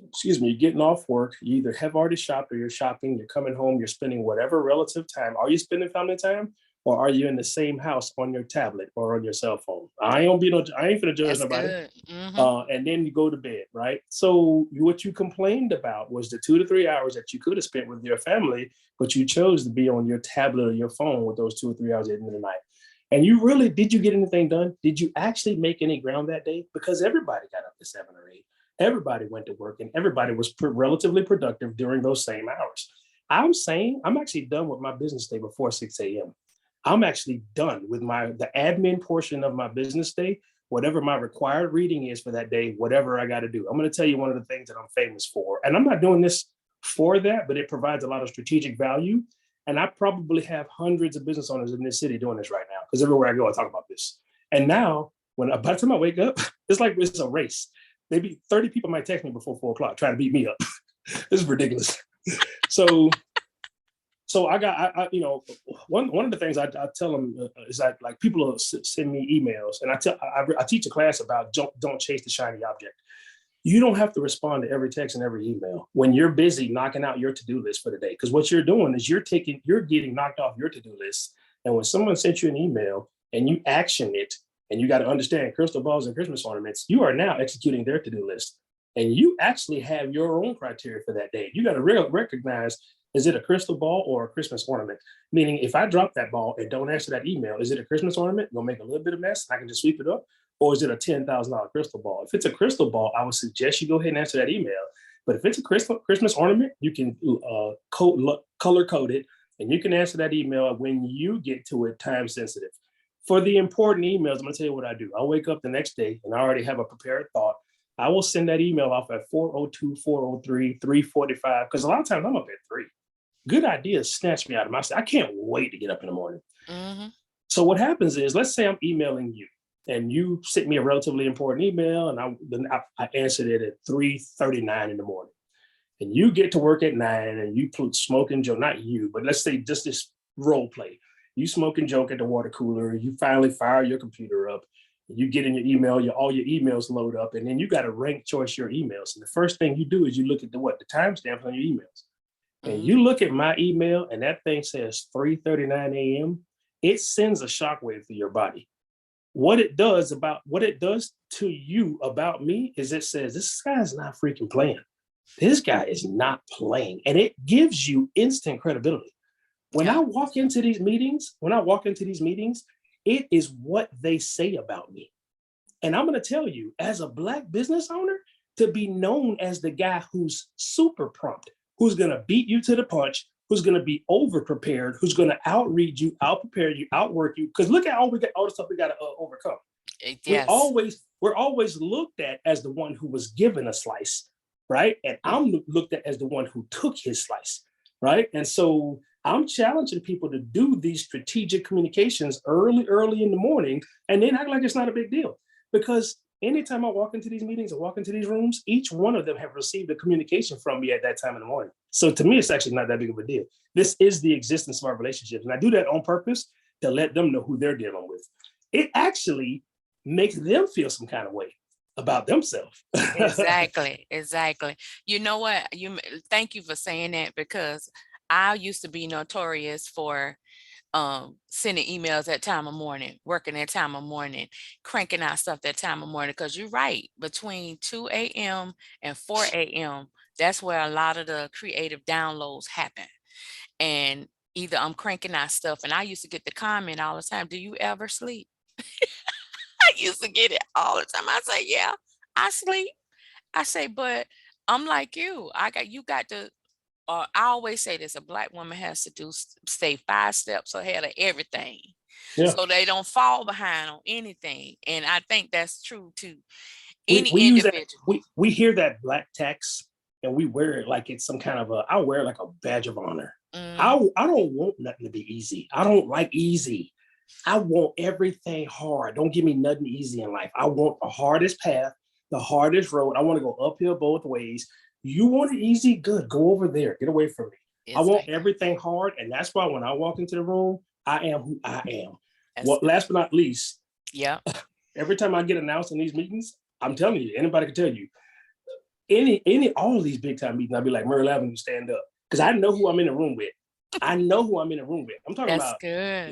Excuse me, you're getting off work. You either have already shopped or you're shopping. You're coming home. You're spending whatever relative time. Are you spending family time? Or are you in the same house on your tablet or on your cell phone? I ain't finna judge nobody. And then you go to bed, right? So what you complained about was the 2 to 3 hours that you could have spent with your family, but you chose to be on your tablet or your phone with those 2 or 3 hours at the end of the night. And did you get anything done? Did you actually make any ground that day? Because everybody got up to 7 or 8. Everybody went to work, and everybody was relatively productive during those same hours. I'm saying I'm actually done with my business day before 6 a.m. I'm actually done with the admin portion of my business day, whatever my required reading is for that day, whatever I got to do. I'm going to tell you one of the things that I'm famous for, and I'm not doing this for that, but it provides a lot of strategic value. And I probably have hundreds of business owners in this city doing this right now, because everywhere I go, I talk about this. And now, by the time I wake up, it's like it's a race. Maybe 30 people might text me before 4:00 trying to beat me up. This is ridiculous. So one of the things I tell them is that, like, people will send me emails, and I teach a class about don't chase the shiny object. You don't have to respond to every text and every email when you're busy knocking out your to-do list for the day. Because what you're doing is you're getting knocked off your to-do list. And when someone sent you an email and you action it, and you got to understand crystal balls and Christmas ornaments, you are now executing their to-do list. And you actually have your own criteria for that day. You got to recognize, is it a crystal ball or a Christmas ornament? Meaning, if I drop that ball and don't answer that email, is it a Christmas ornament? Gonna make a little bit of mess. I can just sweep it up. Or is it a $10,000 crystal ball? If it's a crystal ball, I would suggest you go ahead and answer that email. But if it's a Christmas ornament, you can color code it, and you can answer that email when you get to it, time sensitive. For the important emails, I'm gonna tell you what I do. I wake up the next day and I already have a prepared thought. I will send that email off at 4:02, 4:03, 3:45, because a lot of times I'm up at 3. Good ideas snatch me out of my sleep. I can't wait to get up in the morning. So what happens is, let's say I'm emailing you, and you sent me a relatively important email, and I answered it at 3:39 in the morning. And you get to work at 9, and you smoke and joke, not you, but let's say just this role play. You smoke and joke at the water cooler, you finally fire your computer up, you get in your email, all your emails load up, and then you got to rank choice your emails. And the first thing you do is you look at the timestamps on your emails. And you look at my email, and that thing says 3:39 a.m. It sends a shockwave through your body. What it does to you about me is it says, this guy's not freaking playing. This guy is not playing. And it gives you instant credibility. When I walk into these meetings, it is what they say about me. And I'm going to tell you, as a Black business owner, to be known as the guy who's super prompt, who's going to beat you to the punch, who's going to be over prepared, who's going to outread you, out prepare you, outwork you. Because look at all the stuff we got to overcome. Yes. We're always looked at as the one who was given a slice, right? And I'm looked at as the one who took his slice, right? And so I'm challenging people to do these strategic communications early in the morning, and then act like it's not a big deal. Because anytime I walk into these meetings or walk into these rooms, each one of them have received a communication from me at that time in the morning. So to me, it's actually not that big of a deal. This is the existence of our relationships. And I do that on purpose to let them know who they're dealing with. It actually makes them feel some kind of way about themselves. Exactly. You know what? Thank you for saying that, because I used to be notorious for sending emails at time of morning, working at time of morning, cranking out stuff that time of morning. Because you're right, between 2 a.m. and 4 a.m., that's where a lot of the creative downloads happen. And either I'm cranking out stuff, and I used to get the comment all the time, do you ever sleep? I used to get it all the time. I say, yeah, I sleep. I say, but I'm like you. You got to, I always say this, a Black woman has to stay 5 steps ahead of everything. Yeah. So they don't fall behind on anything. And I think that's true to any individual. We hear that Black tax, and we wear it like it's some kind of I wear it like a badge of honor. I don't want nothing to be easy. I don't like easy. I want everything hard. Don't give me nothing easy in life. I want the hardest path, the hardest road. I want to go uphill both ways. You want it easy? Good. Go over there. Get away from me. I want everything hard. And that's why when I walk into the room, I am who I am. Well, last but not least, every time I get announced in these meetings, I'm telling you, anybody can tell you, all of these big time meetings, I'll be like, Merle Avenue, stand up. Because I know who I'm in the room with. I'm talking about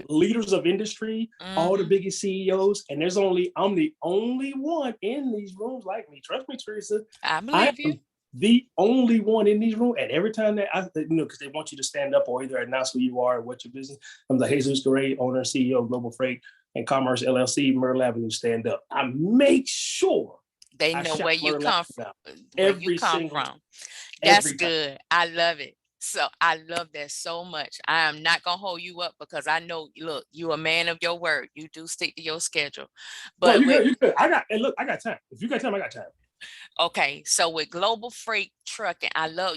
leaders of industry, all the biggest CEOs, and I'm the only one in these rooms like me. Trust me, Teresa. I believe you. The only one in these rooms, and every time because they want you to stand up or either announce who you are or what your business. I'm the Jesus Garay, owner and CEO of Global Freight and Commerce LLC, Merle Avenue, stand up. I make sure they know where you come from. That's good. I love it. So I love that so much. I am not going to hold you up, because I know, look, you're a man of your word. You do stick to your schedule. But you good. I got time. If you got time, I got time. Okay. So with Global Freight Trucking,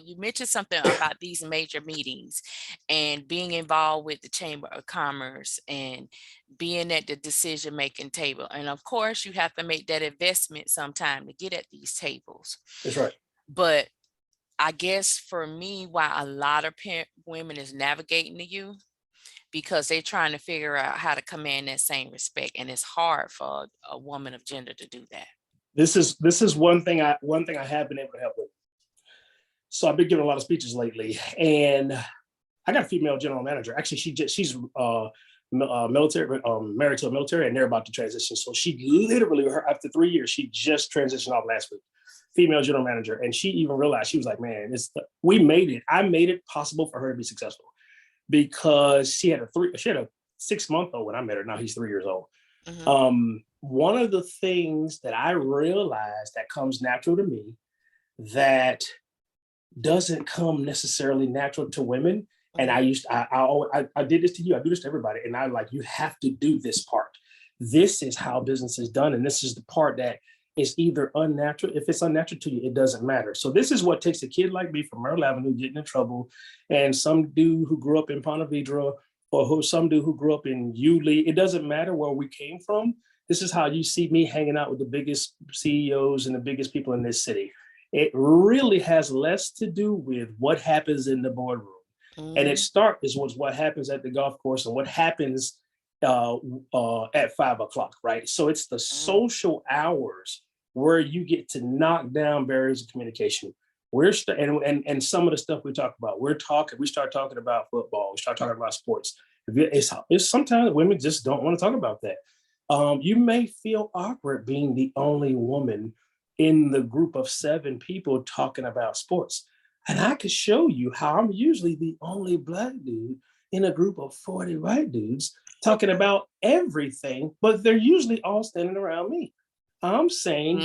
you mentioned something about these major meetings and being involved with the Chamber of Commerce and being at the decision-making table. And of course, you have to make that investment sometime to get at these tables. That's right. But I guess for me, why a lot of women is navigating to you, because they're trying to figure out how to command that same respect. And it's hard for a woman of gender to do that. This is one thing I have been able to help with. So I've been giving a lot of speeches lately, and I got a female general manager. Actually, she's military, married to a military, and they're about to transition. So she literally, after 3 years, she just transitioned off last week. Female general manager, and she even realized, she was like, man, we made it. I made it possible for her to be successful, because she had a 6-month-old when I met her. Now he's 3 years old. One of the things that I realized that comes natural to me that doesn't come necessarily natural to women. And I did this to you. I do this to everybody. And I'm like, you have to do this part. This is how business is done. And this is the part that is either unnatural. If it's unnatural to you, it doesn't matter. So this is what takes a kid like me from Merle Avenue getting in trouble, and some dude who grew up in Ponte Vedra, or some dude who grew up in Yulee. It doesn't matter where we came from. This is how you see me hanging out with the biggest CEOs and the biggest people in this city. It really has less to do with what happens in the boardroom. And it starts with what happens at the golf course and what happens at 5 o'clock, right? So it's the social hours where you get to knock down barriers of communication. And some of the stuff we talk about, we start talking about football, we start talking about sports. It's sometimes women just don't want to talk about that. You may feel awkward being the only woman in the group of 7 people talking about sports. And I could show you how I'm usually the only Black dude in a group of 40 white dudes talking about everything, but they're usually all standing around me. I'm saying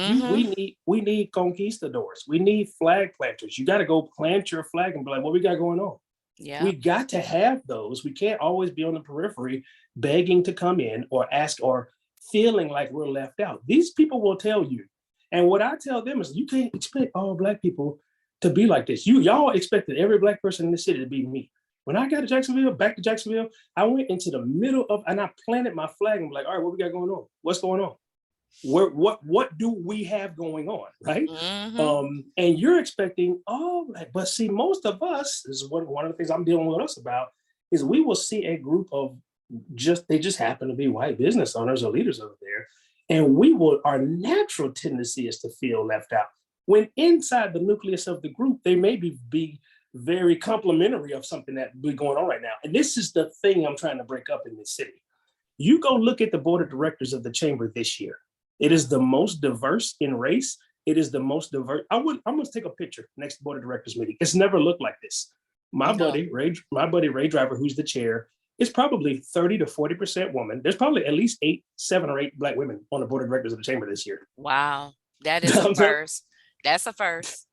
we need conquistadors. We need flag planters. You got to go plant your flag and be like, what we got going on? Yeah. We got to have those. We can't always be on the periphery begging to come in or ask or feeling like we're left out. These people will tell you. And what I tell them is you can't expect all Black people to be like this. Y'all expected every Black person in the city to be me. When I got to back to Jacksonville, I went into the middle of, and I planted my flag and was like, all right, what we got going on? What's going on? What do we have going on, right? And you're expecting, but see, most of us, this is one of the things I'm dealing with us about, is we will see a group of they just happen to be white business owners or leaders over there, and our natural tendency is to feel left out. When inside the nucleus of the group, they may be very complimentary of something that be going on right now. And this is the thing I'm trying to break up in this city. You go look at the board of directors of the chamber this year. It is the most diverse in race. It is the most diverse. I'm going to take a picture next board of directors meeting. It's never looked like this. My buddy Ray Driver, who's the chair, is probably 30 to 40% woman. There's probably at least 7 or 8 Black women on the board of directors of the chamber this year. Wow. That is a first. That's a first.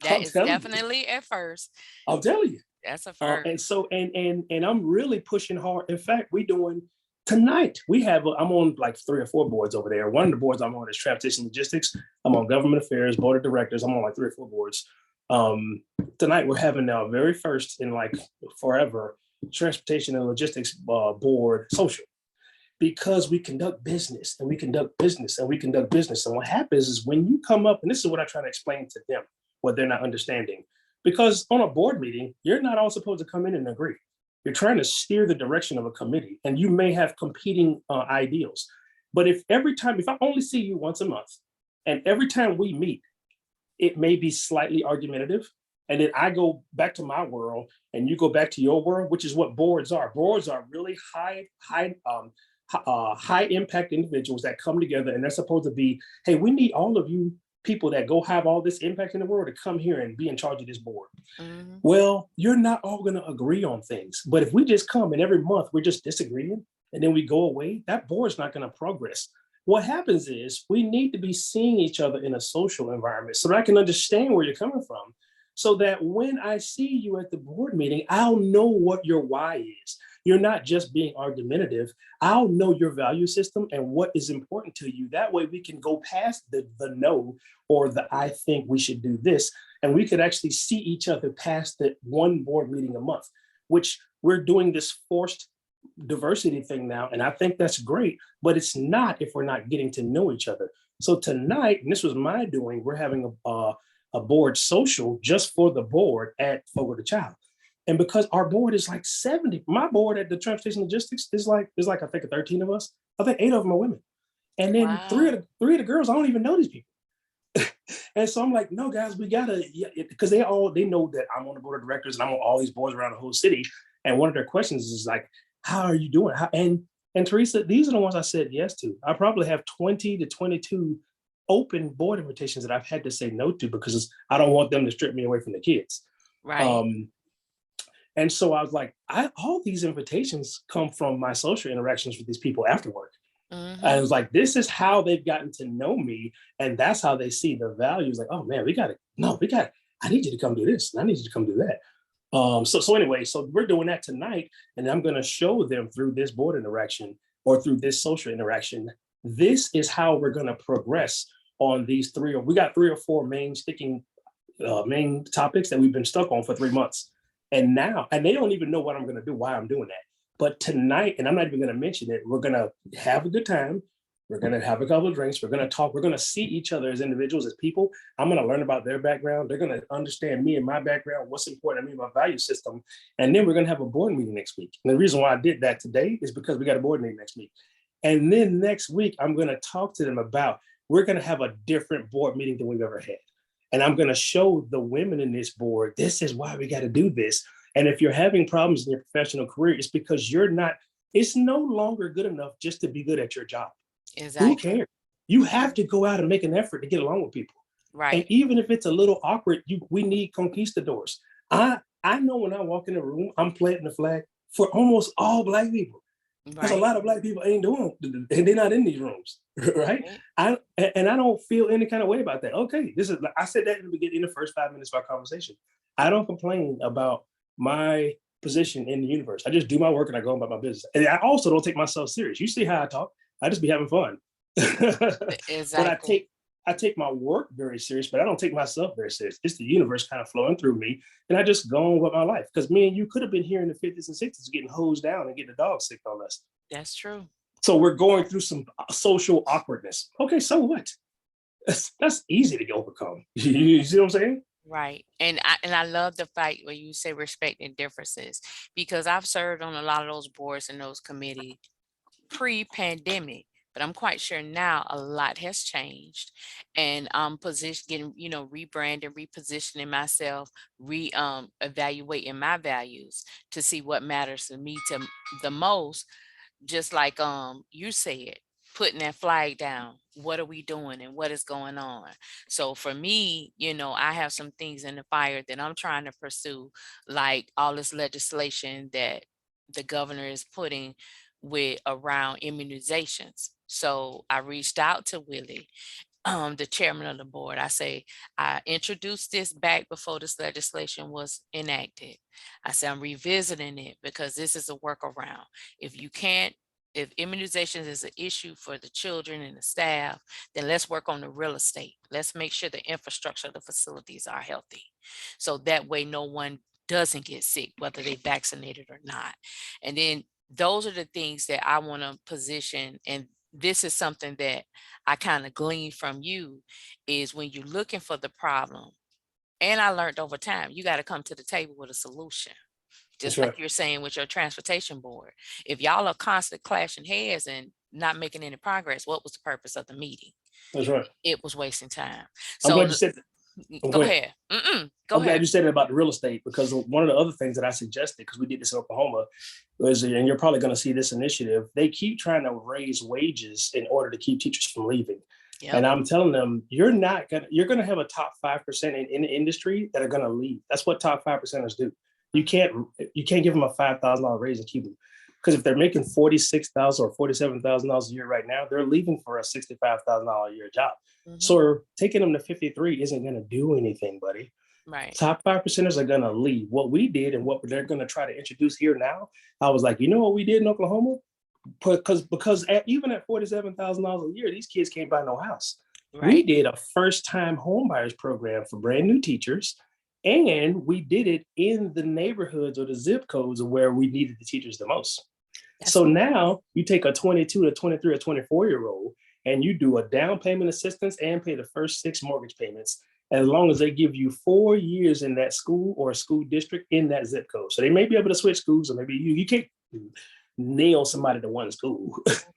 That is definitely a first. I'll tell you. That's a first. And so, and I'm really pushing hard. In fact, we're doing tonight. I'm on like 3 or 4 boards over there. One of the boards I'm on is transportation logistics. I'm on government affairs, board of directors. I'm on like 3 or 4 boards. Tonight we're having our very first in like forever transportation and logistics board social, because we conduct business and we conduct business and we conduct business. And what happens is when you come up, and this is what I try to explain to them, what they're not understanding, because on a board meeting, you're not all supposed to come in and agree. You're trying to steer the direction of a committee, and you may have competing ideals. But if I only see you once a month, and every time we meet, it may be slightly argumentative, and then I go back to my world and you go back to your world, which is what boards are. Boards are really high impact individuals that come together, and they're supposed to be, hey, we need all of you people that go have all this impact in the world to come here and be in charge of this board. Well, you're not all going to agree on things, but if we just come and every month we're just disagreeing and then we go away, that board's not going to progress. What happens is we need to be seeing each other in a social environment so that I can understand where you're coming from, so that when I see you at the board meeting, I'll know what your why is. You're not just being argumentative. I'll know your value system and what is important to you. That way we can go past the no or the I think we should do this, and we could actually see each other past the one board meeting a month, which we're doing this forced diversity thing now. And I think that's great, but it's not if we're not getting to know each other. So tonight, and this was my doing, we're having a board social just for the board at Fogo de Chao. And because our board is like 70, my board at the transportation logistics is like I think 13 of us. I think 8 of them are women. And then three of the girls, I don't even know these people. And so I'm like, no, guys, we gotta, because they know that I'm on the board of directors and I'm on all these boards around the whole city. And one of their questions is like, how are you doing? And Teresa, these are the ones I said yes to. I probably have 20 to 22 open board invitations that I've had to say no to because I don't want them to strip me away from the kids. Right. And so I was like, all these invitations come from my social interactions with these people after work. And I was like, this is how they've gotten to know me. And that's how they see the values. Like, oh man, I need you to come do this. And I need you to come do that. So anyway, so we're doing that tonight. And I'm going to show them through this board interaction or through this social interaction, this is how we're going to progress on these we got 3 or 4 main topics that we've been stuck on for 3 months. And they don't even know what I'm going to do, why I'm doing that. But tonight, and I'm not even going to mention it, we're going to have a good time. We're going to have a couple of drinks. We're going to talk. We're going to see each other as individuals, as people. I'm going to learn about their background. They're going to understand me and my background, what's important to me, my value system. And then we're going to have a board meeting next week. And the reason why I did that today is because we got a board meeting next week. And then next week, I'm going to talk to them about, we're going to have a different board meeting than we've ever had. And I'm going to show the women in this board, this is why we got to do this. And if you're having problems in your professional career, it's because it's no longer good enough just to be good at your job. Exactly. Who cares? You have to go out and make an effort to get along with people. Right. And even if it's a little awkward, we need conquistadors. I know when I walk in the room, I'm planting the flag for almost all Black people. Because a Right. lot of Black people ain't doing, and they're not in these rooms, right? Right. I don't feel any kind of way about that. Okay, this is, I said that in the beginning, in the first 5 minutes of our conversation. I don't complain about my position in the universe. I just do my work and I go about my business. And I also don't take myself serious. You see how I talk? I just be having fun. But Exactly. I take my work very serious, but I don't take myself very serious. It's the universe kind of flowing through me, and I just go on with my life. Because me and you could have been here in the 50s and 60s getting hosed down and getting the dog sick on us. That's true. So we're going through some social awkwardness. Okay, so what? That's easy to overcome. You see what I'm saying? Right. And I love the fact where you say respecting differences, because I've served on a lot of those boards and those committees pre-pandemic, but I'm quite sure now a lot has changed, and I'm getting, rebranding, repositioning myself, evaluating my values to see what matters to me to the most. Just like you said, putting that flag down. What are we doing and what is going on? So for me, I have some things in the fire that I'm trying to pursue, like all this legislation that the governor is putting with around immunizations. So I reached out to Willie, the chairman of the board. I introduced this back before this legislation was enacted. I said, I'm revisiting it because this is a workaround. If you can't, if immunizations is an issue for the children and the staff, then let's work on the real estate. Let's make sure the infrastructure of the facilities are healthy. So that way no one doesn't get sick, whether they vaccinated or not. And then those are the things that I want to position. And this is something that I kind of gleaned from you, is when you're looking for the problem. And I learned over time, you got to come to the table with a solution. That's Just like right. you're saying with your transportation board. If y'all are constantly clashing heads and not making any progress, what was the purpose of the meeting? That's right. It was wasting time. I'm glad So you said that. Oh, go go ahead. ahead. Go I'm glad ahead. you said it about the real estate, because one of the other things that I suggested, because we did this in Oklahoma, was, and you're probably going to see this initiative, they keep trying to raise wages in order to keep teachers from leaving. Yep. And I'm telling them, you're going to have a top 5% in the industry that are going to leave. That's what top 5%ers do. You can't give them a $5,000 raise and keep them. Because if they're making $46,000 or $47,000 a year right now, they're leaving for a $65,000 a year job. So taking them to 53 isn't going to do anything, buddy. Right. Top 5%ers are going to leave. What we did and what they're going to try to introduce here now, I was like, you know what we did in Oklahoma? Because even at $47,000 a year, these kids can't buy no house. Right. We did a first-time homebuyers program for brand new teachers, and we did it in the neighborhoods or the zip codes of where we needed the teachers the most. So now you take a 22 to 23 or 24-year-old and you do a down payment assistance and pay the first 6 mortgage payments, as long as they give you 4 years in that school or school district in that zip code. So they may be able to switch schools, or maybe you can't nail somebody to one school,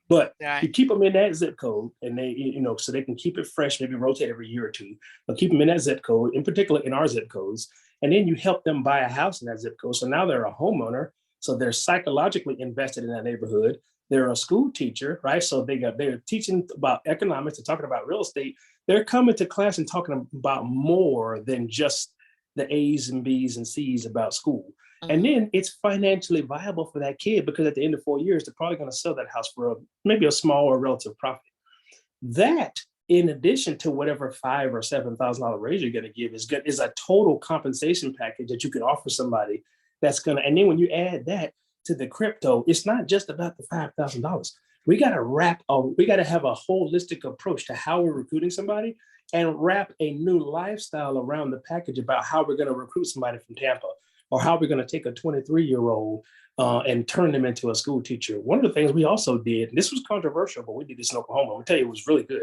but you keep them in that zip code, and they, so they can keep it fresh, maybe rotate every year or two, but keep them in that zip code, in particular in our zip codes. And then you help them buy a house in that zip code. So now they're a homeowner. So they're psychologically invested in that neighborhood. They're a school teacher, right? So they're teaching about economics, they're talking about real estate. They're coming to class and talking about more than just the A's and B's and C's about school. And then it's financially viable for that kid, because at the end of 4 years, they're probably going to sell that house for maybe a small or relative profit. That, in addition to whatever $5,000 or $7,000 raise you're going to give, is a total compensation package that you can offer somebody that's going to. And then when you add that to the crypto, it's not just about the $5,000. We got to have a holistic approach to how we're recruiting somebody, and wrap a new lifestyle around the package about how we're going to recruit somebody from Tampa, or how we're going to take a 23-year-old and turn them into a school teacher. One of the things we also did, and this was controversial, but we did this in Oklahoma, I'll tell you, it was really good.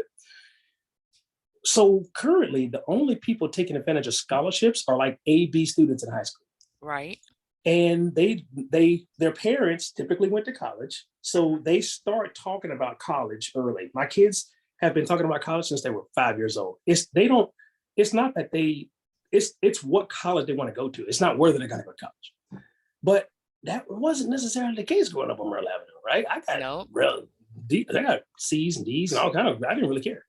So currently, the only people taking advantage of scholarships are like A-B students in high school. Right. And their parents typically went to college, so they start talking about college early. My kids have been talking about college since they were 5 years old. It's what college they want to go to. It's not whether they're going to go to college. But that wasn't necessarily the case growing up on Merle Avenue, right? I got real deep. I got C's and D's and all kind of. I didn't really care.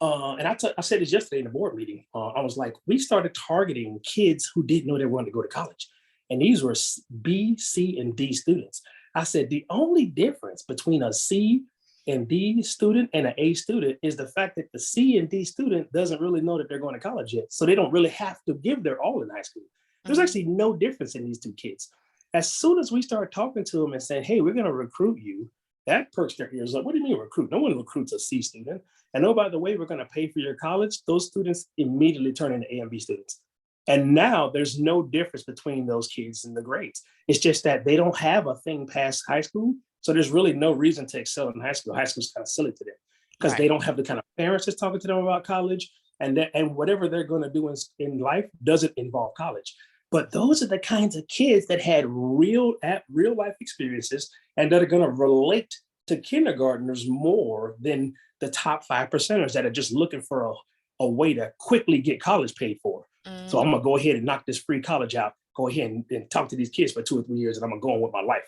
And I said this yesterday in the board meeting. I was like, we started targeting kids who didn't know they wanted to go to college, and these were B, C, and D students. I said, the only difference between a C and D student and an A student is the fact that the C and D student doesn't really know that they're going to college yet. So they don't really have to give their all in high school. There's actually no difference in these two kids. As soon as we start talking to them and saying, hey, we're going to recruit you, that perks their ears up. What do you mean recruit? No one recruits a C student. And oh, by the way, we're going to pay for your college. Those students immediately turn into A and B students. And now there's no difference between those kids and the grades. It's just that they don't have a thing past high school. So there's really no reason to excel in high school. High school's kind of silly to them because they don't have the kind of parents that's talking to them about college. And whatever they're going to do in life doesn't involve college. But those are the kinds of kids that had real life experiences and that are going to relate to kindergartners more than the top 5%ers that are just looking for a way to quickly get college paid for. So I'm going to go ahead and knock this free college out, go ahead and talk to these kids for 2 or 3 years and I'm going to go on with my life.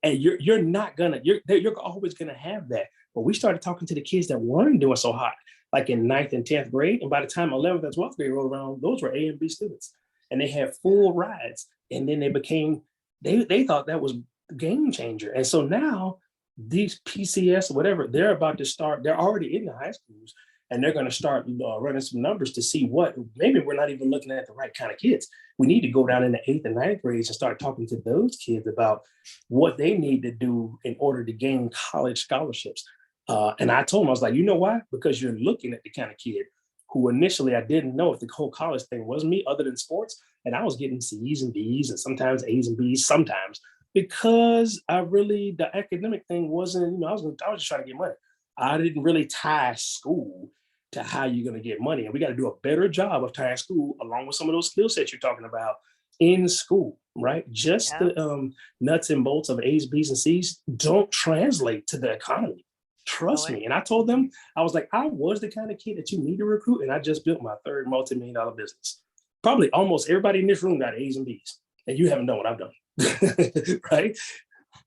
And you're not going to, you're always going to have that. But we started talking to the kids that weren't doing so hot, like in 9th and 10th grade. And by the time 11th and 12th grade rolled around, those were A and B students. And they had full rides. And then they thought that was a game changer. And so now these PCS, whatever, they're about to start, they're already in the high schools. And they're going to start running some numbers to see maybe we're not even looking at the right kind of kids. We need to go down in the 8th and 9th grades and start talking to those kids about what they need to do in order to gain college scholarships. And I told them, I was like, you know why? Because you're looking at the kind of kid who initially I didn't know if the whole college thing was me other than sports. And I was getting C's and B's and sometimes A's and B's sometimes because the academic thing wasn't, I was just trying to get money. I didn't really tie school to how you're going to get money. And we got to do a better job of tying school along with some of those skill sets you're talking about in school, right? Just the nuts and bolts of A's, B's, and C's don't translate to the economy. Trust me. And I told them, I was like, I was the kind of kid that you need to recruit. And I just built my 3rd multi-million-dollar business. Probably almost everybody in this room got A's and B's. And you haven't done what I've done, right?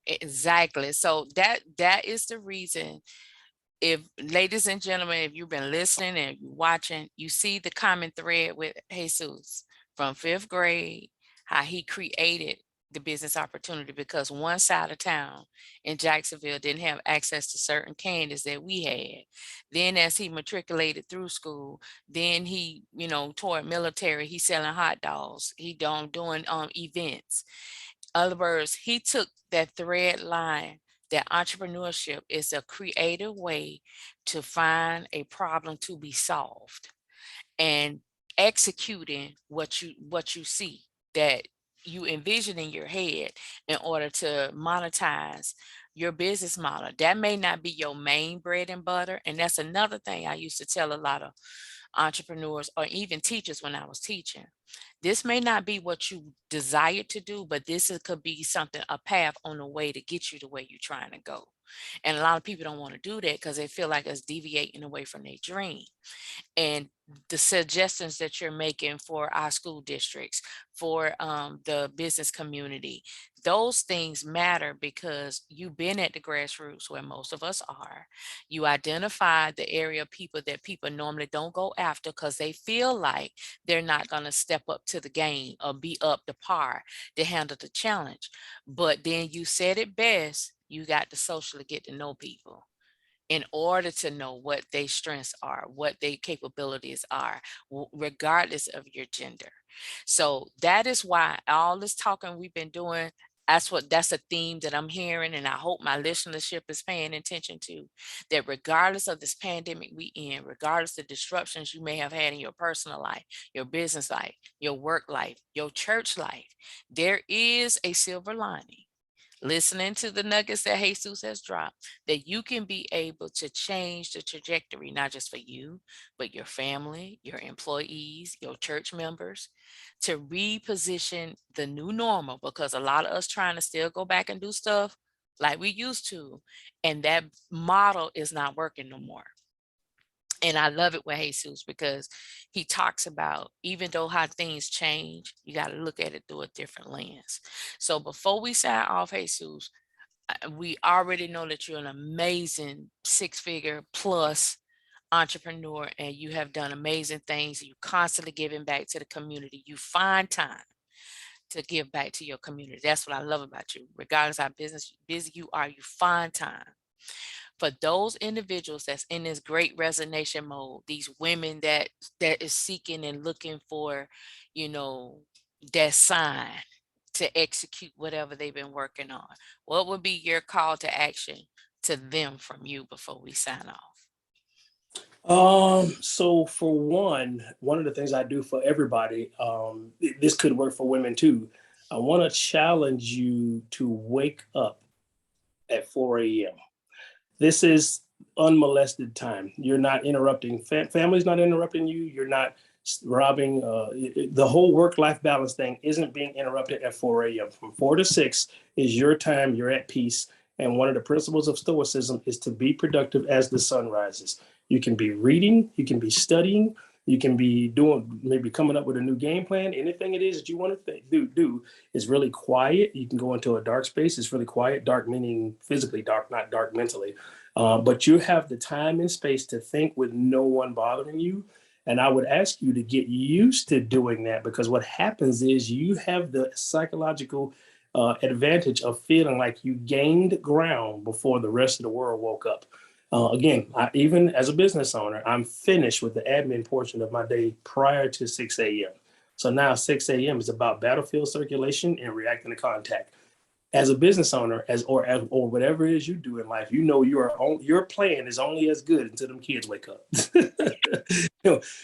Exactly. So that is the reason. If, ladies and gentlemen, if you've been listening and watching, you see the common thread with Jesus from 5th grade, how he created the business opportunity because one side of town in Jacksonville didn't have access to certain candies that we had. Then as he matriculated through school, then he, toward military, he's selling hot dogs. He doing events. In other words, he took that thread line that entrepreneurship is a creative way to find a problem to be solved and executing what you see that you envision in your head in order to monetize your business model. That may not be your main bread and butter. And that's another thing I used to tell a lot of entrepreneurs or even teachers when I was teaching. This may not be what you desire to do, but could be something, a path on the way to get you the way you're trying to go. And a lot of people don't want to do that because they feel like it's deviating away from their dream. And the suggestions that you're making for our school districts, for the business community, those things matter because you've been at the grassroots where most of us are. You identify the area of people that people normally don't go after because they feel like they're not going to step up to the game or be up to par to handle the challenge. But then you said it best, you got to socially get to know people in order to know what their strengths are, what their capabilities are, regardless of your gender. So that is why all this talking we've been doing, that's a theme that I'm hearing, and I hope my listenership is paying attention to, that regardless of this pandemic we in, regardless of disruptions you may have had in your personal life, your business life, your work life, your church life, there is a silver lining. Listening to the nuggets that Jesus has dropped, that you can be able to change the trajectory, not just for you, but your family, your employees, your church members, to reposition the new normal, because a lot of us trying to still go back and do stuff like we used to, and that model is not working no more. And I love it with Jesus because he talks about, even though how things change, you got to look at it through a different lens. So before we sign off, Jesus, we already know that you're an amazing 6-figure plus entrepreneur, and you have done amazing things. You constantly giving back to the community. You find time to give back to your community. That's what I love about you. Regardless how busy you are, you find time. For those individuals that's in this great resignation mode, these women that is seeking and looking for, that sign to execute whatever they've been working on, what would be your call to action to them from you before we sign off? So for one of the things I do for everybody, this could work for women too. I want to challenge you to wake up at 4 a.m. This is unmolested time. You're not interrupting. Family's not interrupting you. You're not robbing. The whole work-life balance thing isn't being interrupted at 4 a.m. From 4 to 6 is your time. You're at peace. And one of the principles of Stoicism is to be productive as the sun rises. You can be reading. You can be studying. You can be doing, maybe coming up with a new game plan. Anything it is that you want to do is really quiet. You can go into a dark space. It's really quiet. Dark meaning physically dark, not dark mentally. But you have the time and space to think with no one bothering you. And I would ask you to get used to doing that, because what happens is you have the psychological advantage of feeling like you gained ground before the rest of the world woke up. Again, even as a business owner, I'm finished with the admin portion of my day prior to 6 a.m. So now 6 a.m. is about battlefield circulation and reacting to contact. As a business owner, or whatever it is you do in life, your plan is only as good until them kids wake up.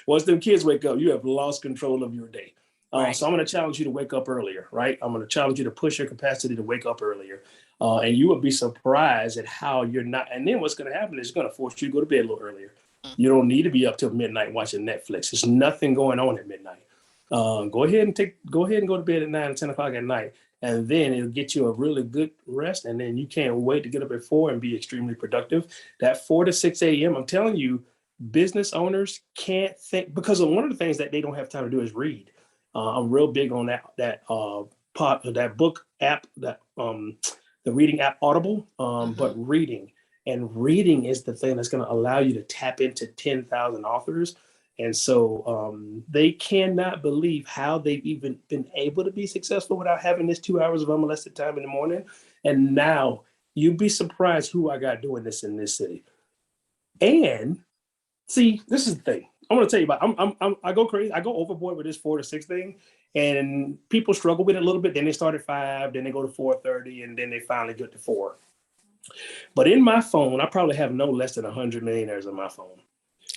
Once them kids wake up, you have lost control of your day. Right. So I'm going to challenge you to wake up earlier, right? I'm going to challenge you to push your capacity to wake up earlier. And you would be surprised at how you're not. And then what's going to happen is it's going to force you to go to bed a little earlier. You don't need to be up till midnight watching Netflix. There's nothing going on at midnight. Go ahead and go to bed at 9 or 10 o'clock at night. And then it'll get you a really good rest. And then you can't wait to get up at 4 and be extremely productive. That 4 to 6 a.m., I'm telling you, business owners can't think, because one of the things that they don't have time to do is read. I'm real big on that book app, the reading app Audible, but reading. And reading is the thing that's going to allow you to tap into 10,000 authors. And so they cannot believe how they've even been able to be successful without having this 2 hours of unmolested time in the morning. And now you'd be surprised who I got doing this in this city. And see, this is the thing I'm going to tell you about. I go crazy. I go overboard with this 4 to 6 thing, and people struggle with it a little bit. Then they start at 5, then they go to 4:30, and then they finally get to 4. But in my phone, I probably have no less than 100 millionaires on my phone.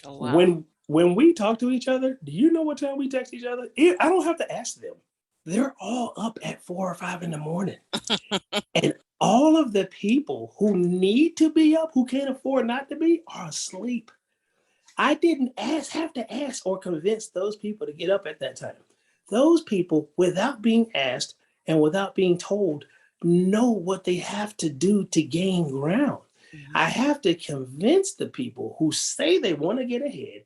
Oh, wow. When we talk to each other, do you know what time we text each other? I don't have to ask them. They're all up at 4 or 5 in the morning. And all of the people who need to be up, who can't afford not to be, are asleep. I didn't have to ask or convince those people to get up at that time. Those people, without being asked and without being told, know what they have to do to gain ground. Mm-hmm. I have to convince the people who say they want to get ahead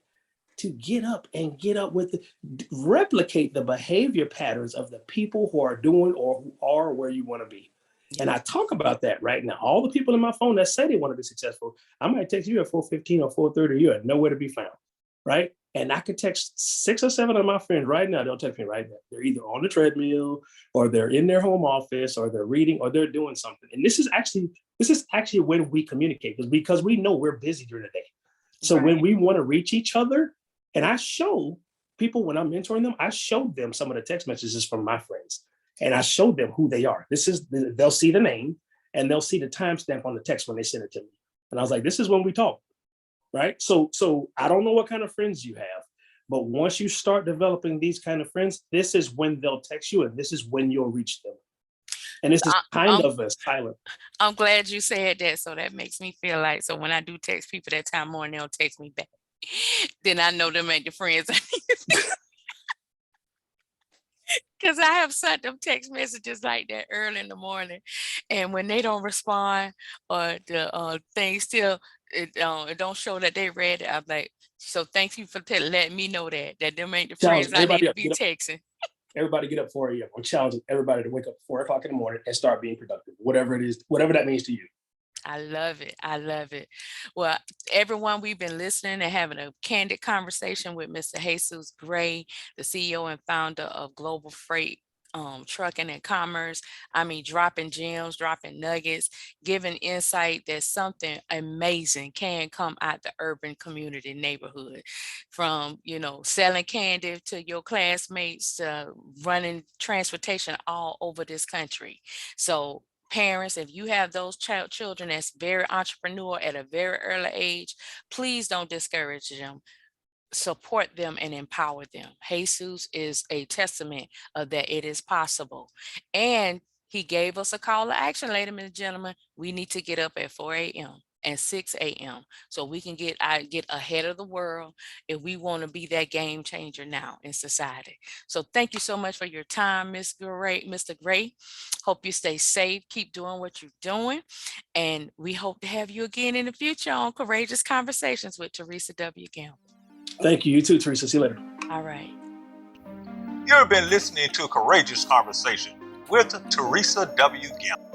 to get up replicate the behavior patterns of the people who are doing or who are where you want to be. And I talk about that right now. All the people in my phone that say they want to be successful, I might text you at 4:15 or 4:30. You are nowhere to be found, right? And I could text 6 or 7 of my friends right now. They'll text me right now. They're either on the treadmill, or they're in their home office, or they're reading, or they're doing something. And this is actually when we communicate, because we know we're busy during the day. So when we want to reach each other, and I show people when I'm mentoring them, I showed them some of the text messages from my friends. And I showed them who they are. They'll see the name, and they'll see the timestamp on the text when they send it to me. And I was like, this is when we talk, right? So I don't know what kind of friends you have, but once you start developing these kind of friends, this is when they'll text you, and this is when you'll reach them. And this is kind of a silent. I'm glad you said that. So that makes me feel like, so when I do text people that time morning, they'll text me back. Then I know them ain't the friends. Because I have sent them text messages like that early in the morning, and when they don't respond, or the thing still it don't show that they read it, I'm like, so thank you for letting me know that them ain't the friends I need to be texting. Everybody get up 4 a.m. I'm challenging everybody to wake up 4 o'clock in the morning and start being productive, whatever it is, whatever that means to you. I love it. I love it. Well, everyone, we've been listening and having a candid conversation with Mr. Jesus Garay, the CEO and founder of Global Freight trucking and commerce. I mean, dropping gems, dropping nuggets, giving insight that something amazing can come out the urban community neighborhood. From, selling candy to your classmates, to running transportation all over this country. So parents, if you have those children that's very entrepreneur at a very early age, please don't discourage them. Support them and empower them. Jesus is a testament of that it is possible. And he gave us a call to action, ladies and gentlemen. We need to get up at 4 a.m. and 6 a.m. so we can get ahead of the world if we want to be that game changer now in society. So thank you so much for your time, Mr. Gray. Hope you stay safe. Keep doing what you're doing. And we hope to have you again in the future on Courageous Conversations with Teresa W. Gamble. Thank you. You too, Teresa. See you later. All right. You've been listening to Courageous Conversation with Teresa W. Gamble.